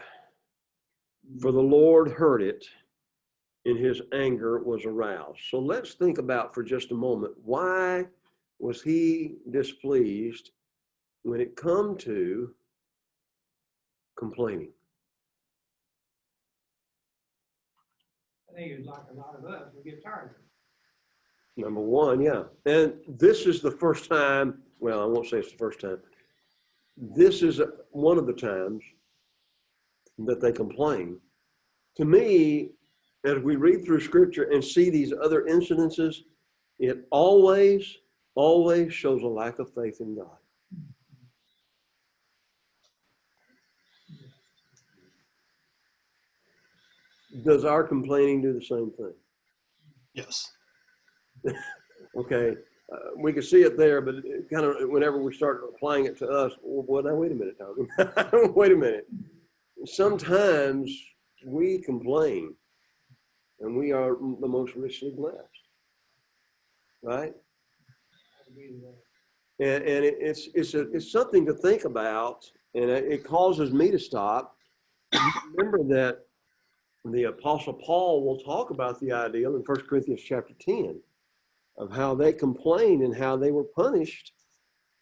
For the Lord heard it, and his anger was aroused. So let's think about for just a moment, why was he displeased when it come to complaining?
I think it's like a lot of us, we get tired of it.
Number one, yeah. And this is the first time, well, I won't say it's the first time. This is one of the times that they complain. To me, as we read through scripture and see these other incidences, it always shows a lack of faith in God. Does our complaining do the same thing?
Yes.
Okay, we can see it there, but it kind of whenever we start applying it to us, well, now wait a minute, Tommy. Wait a minute. Sometimes we complain, and we are the most richly blessed, right? And it's something to think about, and it causes me to stop. Remember that the Apostle Paul will talk about the ideal in 1 Corinthians chapter 10 of how they complained and how they were punished.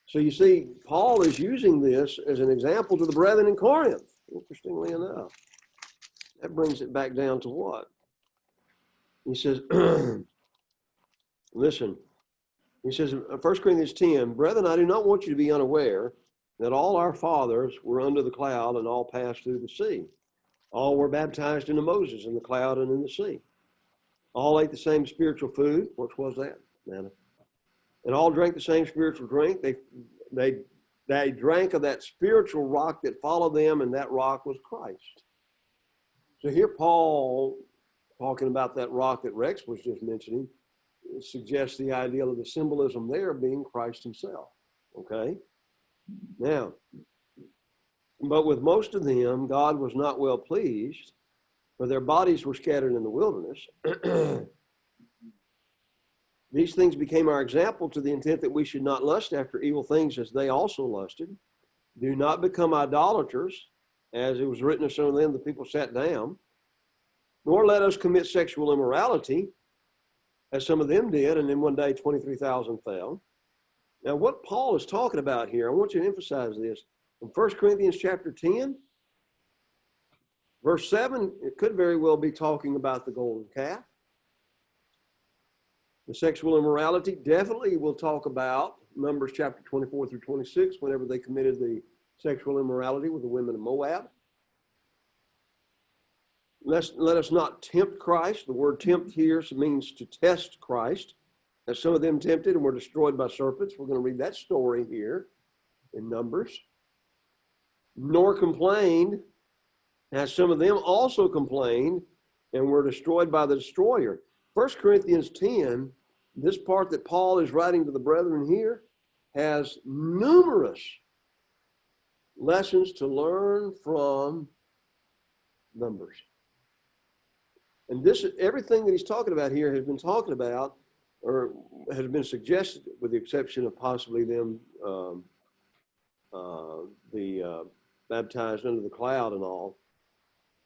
So you see, Paul is using this as an example to the brethren in Corinth, interestingly enough. That brings it back down to what? He says, listen, he says in 1 Corinthians 10, brethren, I do not want you to be unaware that all our fathers were under the cloud and all passed through the sea. All were baptized into Moses in the cloud and in the sea. All ate the same spiritual food. What was that? Manna. And all drank the same spiritual drink. They drank of that spiritual rock that followed them, and that rock was Christ. So here Paul, talking about that rock that Rex was just mentioning, suggests the ideal of the symbolism there being Christ himself. Okay? Now, but with most of them, God was not well pleased, for their bodies were scattered in the wilderness. These things became our example to the intent that we should not lust after evil things as they also lusted. Do not become idolaters, as it was written of some of them, the people sat down. Nor let us commit sexual immorality, as some of them did, and then one day 23,000 fell. Now, what Paul is talking about here, I want you to emphasize this. In 1 Corinthians chapter 10, verse 7, it could very well be talking about the golden calf. The sexual immorality definitely will talk about Numbers chapter 24 through 26, whenever they committed the sexual immorality with the women of Moab. Let us not tempt Christ. The word tempt here means to test Christ. As some of them tempted and were destroyed by serpents. We're going to read that story here in Numbers. Nor complained, as some of them also complained and were destroyed by the destroyer. 1 Corinthians 10, this part that Paul is writing to the brethren here, has numerous lessons to learn from Numbers. And this, everything that he's talking about here has been talking about, or has been suggested, with the exception of possibly them baptized under the cloud and all.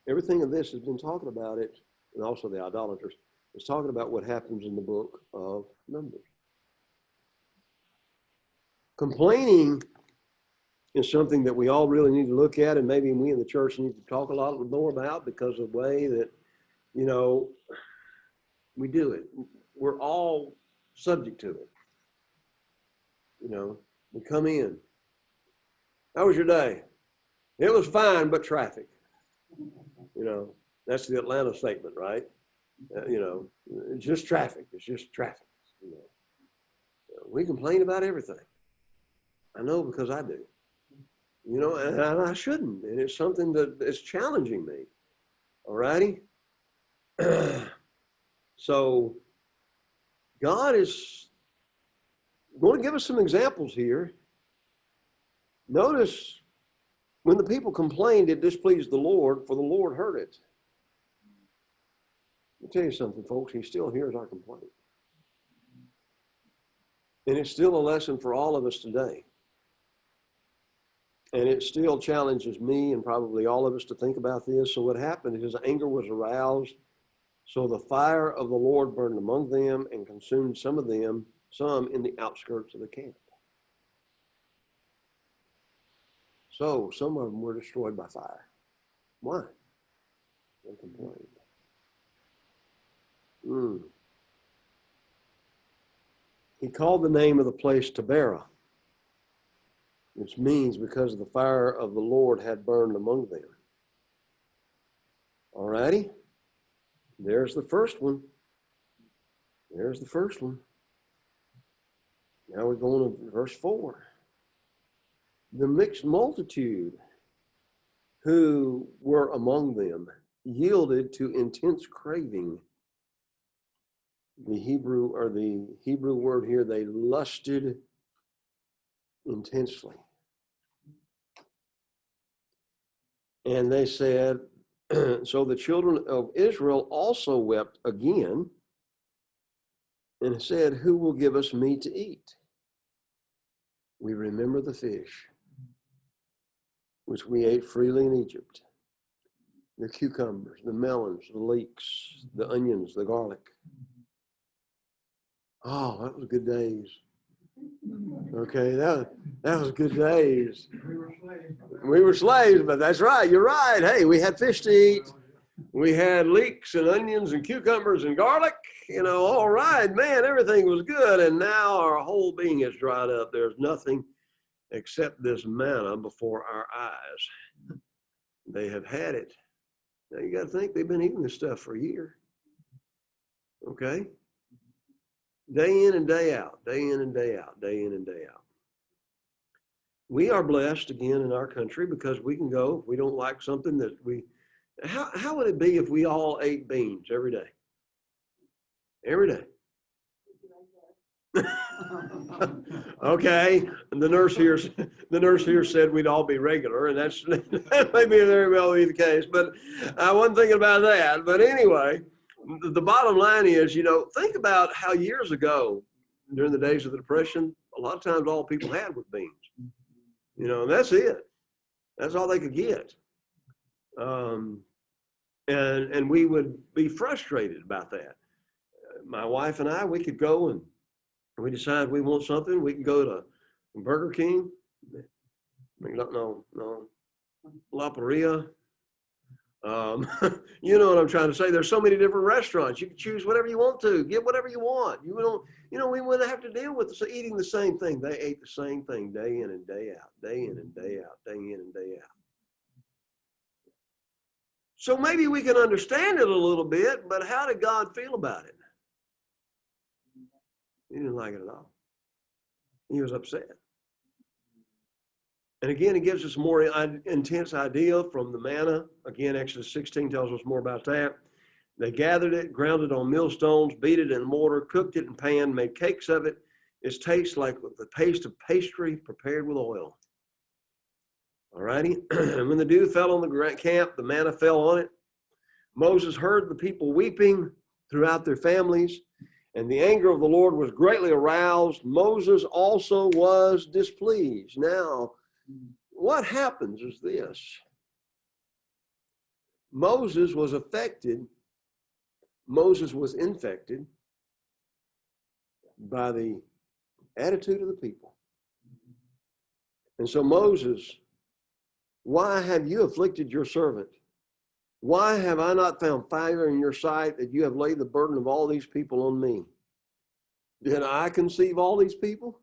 Everything of this has been talking about it, and also the idolaters. It's talking about what happens in the book of Numbers. Complaining is something that we all really need to look at, and maybe we in the church need to talk a lot more about, because of the way that, you know, we do it. We're all subject to it. You know, we come in. How was your day? It was fine, but traffic. You know, that's the Atlanta statement, right? You know, it's just traffic. It's just traffic. You know, we complain about everything. I know, because I do. You know, and I shouldn't. And it's something that is challenging me. All righty? So God is going to give us some examples here. Notice when the people complained, it displeased the Lord, for the Lord heard it. Let me tell you something, folks. He still hears our complaint. And it's still a lesson for all of us today. And it still challenges me and probably all of us to think about this. So what happened is his anger was aroused. So the fire of the Lord burned among them and consumed some of them, some in the outskirts of the camp. So some of them were destroyed by fire. Why? They complained. He called the name of the place Tabernacle, which means because the fire of the Lord had burned among them. All righty? There's the first one. There's the first one. Now we're going to verse 4. The mixed multitude who were among them yielded to intense craving. The Hebrew word here, they lusted intensely. And they said, so the children of Israel also wept again and said, who will give us meat to eat? We remember the fish, which we ate freely in Egypt, the cucumbers, the melons, the leeks, the onions, the garlic. Oh, that was good days. Okay, that was good days. We were slaves, but that's right. You're right. Hey, we had fish to eat. We had leeks and onions and cucumbers and garlic. You know, all right, man, everything was good. And now our whole being is dried up. There's nothing except this manna before our eyes. They have had it. Now you got to think they've been eating this stuff for a year. Okay? Day in and day out, day in and day out, day in and day out. We are blessed again in our country because we can go, if we don't like something that how would it be if we all ate beans every day? Every day. Okay, and the nurse here said we'd all be regular, and that may be very well be the case, but I wasn't thinking about that. But anyway, the bottom line is, think about how years ago, during the days of the Depression, a lot of times all people had was beans. And that's it. That's all they could get. And we would be frustrated about that. My wife and I, we could go and we decide we want something. We can go to Burger King, no, La Paria. You know what I'm trying to say. There's so many different restaurants. You can choose whatever you want to, get whatever you want. We wouldn't have to deal with eating the same thing. They ate the same thing day in and day out, day in and day out, day in and day out. So maybe we can understand it a little bit, but how did God feel about it? He didn't like it at all. He was upset. And again, it gives us a more intense idea from the manna. Again, Exodus 16 tells us more about that. They gathered it, ground it on millstones, beat it in mortar, cooked it in pan, made cakes of it. It tastes like the paste of pastry prepared with oil. All righty. And when the dew fell on the camp, the manna fell on it. Moses heard the people weeping throughout their families, and the anger of the Lord was greatly aroused. Moses also was displeased. Now, what happens is this. Moses was infected by the attitude of the people. And so Moses, why have you afflicted your servant? Why have I not found favor in your sight that you have laid the burden of all these people on me? Did I conceive all these people?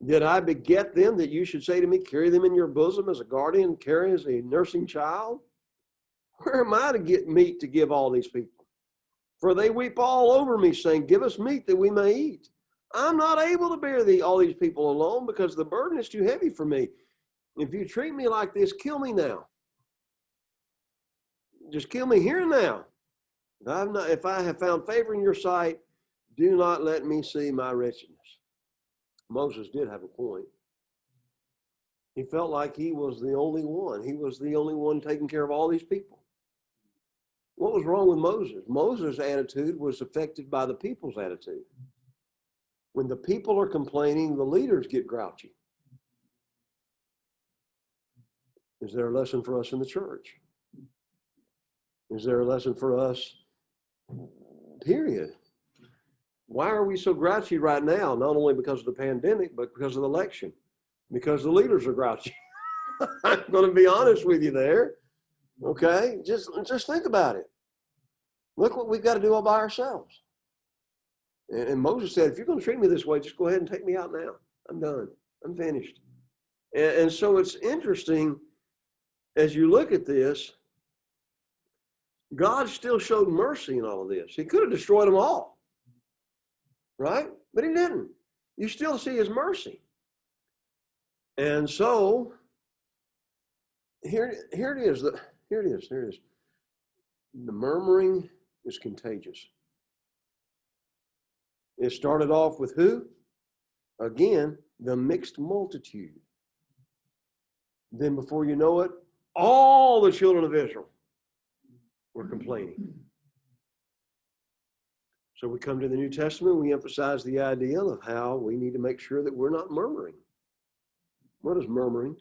Did I beget them that you should say to me, carry them in your bosom as a guardian, carry as a nursing child? Where am I to get meat to give all these people? For they weep all over me, saying, give us meat that we may eat. I'm not able to bear all these people alone because the burden is too heavy for me. If you treat me like this, kill me now. Just kill me here and now. If I have found favor in your sight, do not let me see my wretchedness. Moses did have a point. He felt like he was the only one. He was the only one taking care of all these people. What was wrong with Moses? Moses' attitude was affected by the people's attitude. When the people are complaining, the leaders get grouchy. Is there a lesson for us in the church? Is there a lesson for us? Period. Why are we so grouchy right now? Not only because of the pandemic, but because of the election. Because the leaders are grouchy. I'm going to be honest with you there. Okay? Just think about it. Look what we've got to do all by ourselves. And Moses said, if you're going to treat me this way, just go ahead and take me out now. I'm done. I'm finished. And so it's interesting as you look at this, God still showed mercy in all of this. He could have destroyed them all, right? But he didn't. You still see his mercy. And so here it is. Here it is. The murmuring is contagious. It started off with who? Again, the mixed multitude. Then before you know it, all the children of Israel were complaining. So we come to the New Testament, we emphasize the idea of how we need to make sure that we're not murmuring. What is murmuring?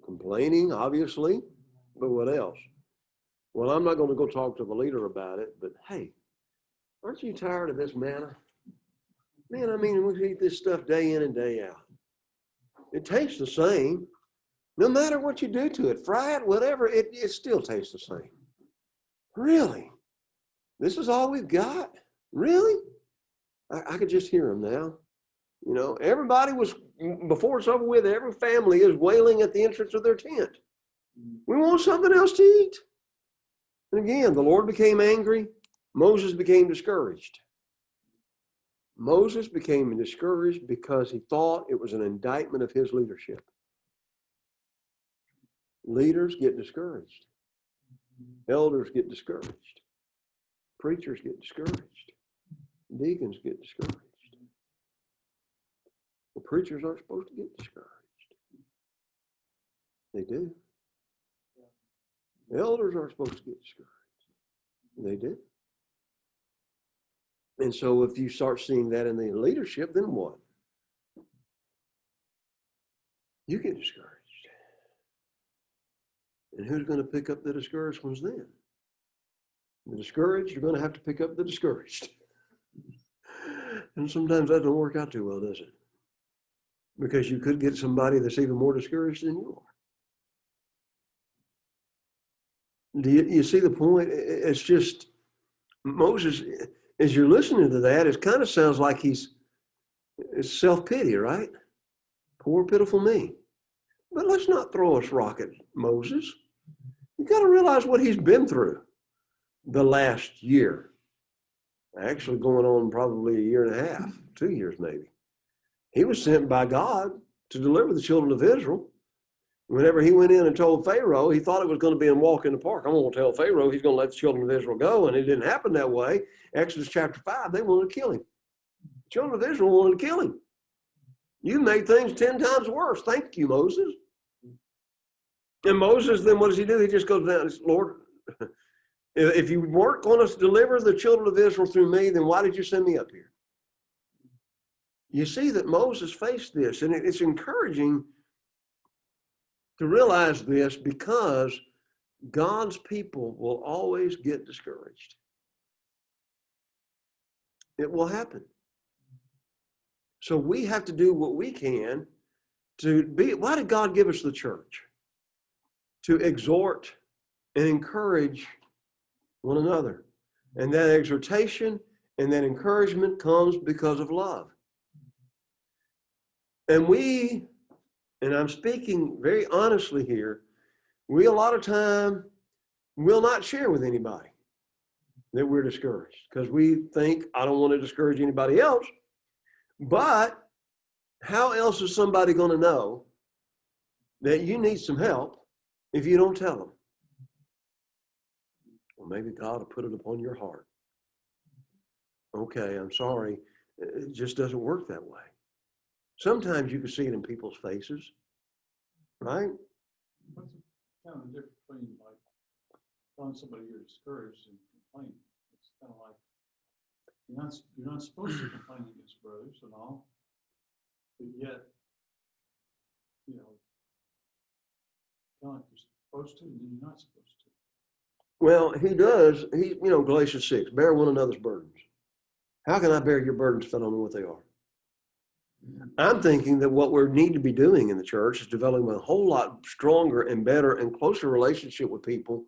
Complaining, obviously, but what else? Well, I'm not going to go talk to the leader about it, but hey, aren't you tired of this manna? Man, I mean, we eat this stuff day in and day out. It tastes the same. No matter what you do to it, fry it, whatever, it still tastes the same. Really? This is all we've got? Really? I could just hear them now. You know, everybody was, before it's over with, every family is wailing at the entrance of their tent. We want something else to eat. And again, the Lord became angry. Moses became discouraged. Moses became discouraged because he thought it was an indictment of his leadership. Leaders get discouraged. Elders get discouraged. Preachers get discouraged. Deacons get discouraged. Well, preachers aren't supposed to get discouraged. They do. Elders aren't supposed to get discouraged. They do. And so if you start seeing that in the leadership, then what? You get discouraged. And who's going to pick up the discouraged ones then? The discouraged, you're going to have to pick up the discouraged. And sometimes that don't work out too well, does it? Because you could get somebody that's even more discouraged than you are. Do you see the point? It's just, Moses, as you're listening to that, it kind of sounds like it's self-pity, right? Poor, pitiful me. But let's not throw us rock at Moses. You got to realize what he's been through the last year. Actually going on probably a year and a half, 2 years maybe. He was sent by God to deliver the children of Israel. Whenever he went in and told Pharaoh, he thought it was going to be a walk in the park. I'm going to tell Pharaoh he's going to let the children of Israel go, and it didn't happen that way. Exodus chapter 5, they wanted to kill him. The children of Israel wanted to kill him. You made things 10 times worse. Thank you, Moses. And Moses, then what does he do? He just goes down and says, Lord, if you weren't going to deliver the children of Israel through me, then why did you send me up here? You see that Moses faced this, and it's encouraging to realize this because God's people will always get discouraged. It will happen. So we have to do what we can to be. Why did God give us the church? To exhort and encourage one another. And that exhortation and that encouragement comes because of love. And I'm speaking very honestly here, we a lot of time will not share with anybody that we're discouraged because we think, I don't want to discourage anybody else. But how else is somebody going to know that you need some help if you don't tell them? Well, maybe God will put it upon your heart. Okay, I'm sorry. It just doesn't work that way. Sometimes you can see it in people's faces, right?
What's kind of the difference between like telling somebody you're discouraged and complaining? It's kind of like you're not supposed to complain against brothers and all, but yet, you know, kind of like you're supposed to, and then you're not supposed to.
Well, he does. Galatians 6, bear one another's burdens. How can I bear your burdens if I don't know what they are? I'm thinking that what we need to be doing in the church is developing a whole lot stronger and better and closer relationship with people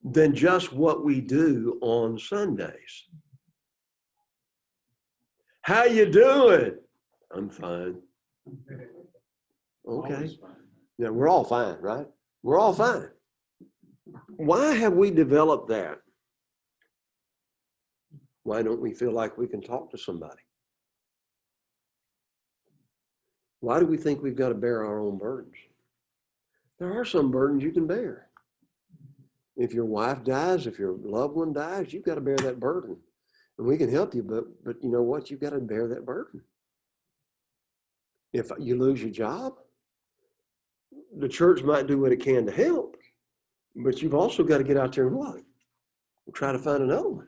than just what we do on Sundays. How you doing? I'm fine. Okay.
Always fine.
Yeah, we're all fine, right? We're all fine. Why have we developed that? Why don't we feel like we can talk to somebody? Why do we think we've got to bear our own burdens? There are some burdens you can bear. If your wife dies, if your loved one dies, you've got to bear that burden. And we can help you, but you know what? You've got to bear that burden. If you lose your job, the church might do what it can to help, but you've also got to get out there and what? Try to find another one.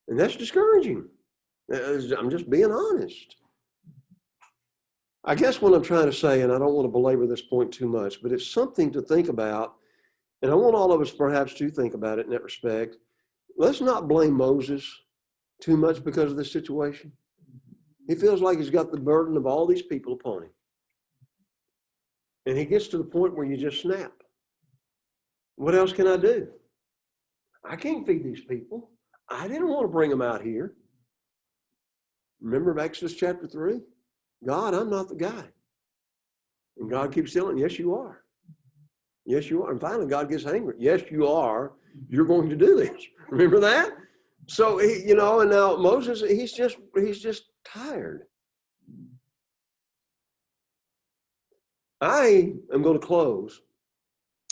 And that's discouraging. I'm just being honest. I guess what I'm trying to say, and I don't want to belabor this point too much, but it's something to think about, and I want all of us perhaps to think about it in that respect. Let's not blame Moses too much because of this situation. He feels like he's got the burden of all these people upon him. And he gets to the point where you just snap. What else can I do? I can't feed these people. I didn't want to bring them out here. Remember Exodus chapter 3? God, I'm not the guy. And God keeps telling, yes, you are. Yes, you are. And finally, God gets angry. Yes, you are. You're going to do this. Remember that? So, and now Moses, he's just tired. I am going to close,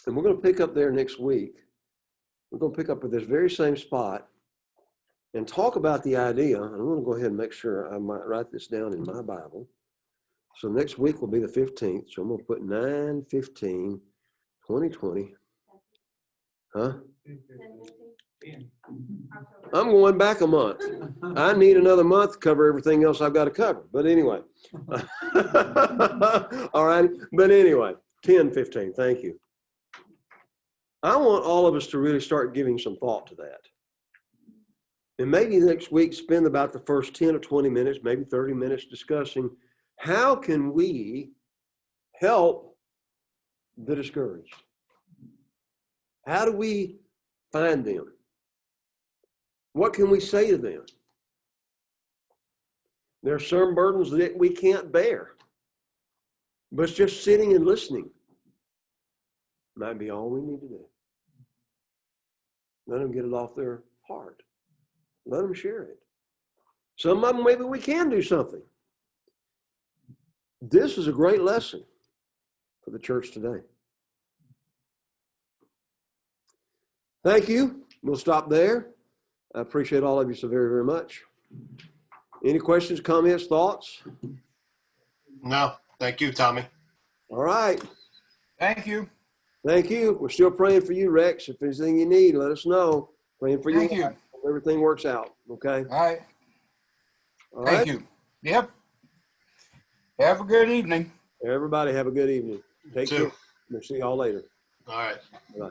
and we're going to pick up there next week. We're going to pick up at this very same spot and talk about the idea. I'm going to go ahead and make sure I might write this down in my Bible. So next week will be the 15th. So I'm going to put 9/15/2020. Huh? I'm going back a month. I need another month to cover everything else I've got to cover. But anyway. All right. But anyway, 10/15. Thank you. I want all of us to really start giving some thought to that. And maybe next week, spend about the first 10 or 20 minutes, maybe 30 minutes discussing how can we help the discouraged? How do we find them? What can we say to them? There are some burdens that we can't bear, but just sitting and listening might be all we need to do. Let them get it off their heart. Let them share it. Some of them, maybe we can do something. This is a great lesson for the church today. Thank you. We'll stop there. I appreciate all of you so very, very much. Any questions, comments, thoughts?
No, thank you, Tommy.
All right.
Thank you.
Thank you. We're still praying for you, Rex. If there's anything you need, let us know. Praying for
Thank
you.
you.
Everything works out. Okay.
All right.
All
Thank
right.
you. Yep. Have a good evening.
Everybody have a good evening. Take
Too.
care. We'll see y'all later.
All right.
Bye.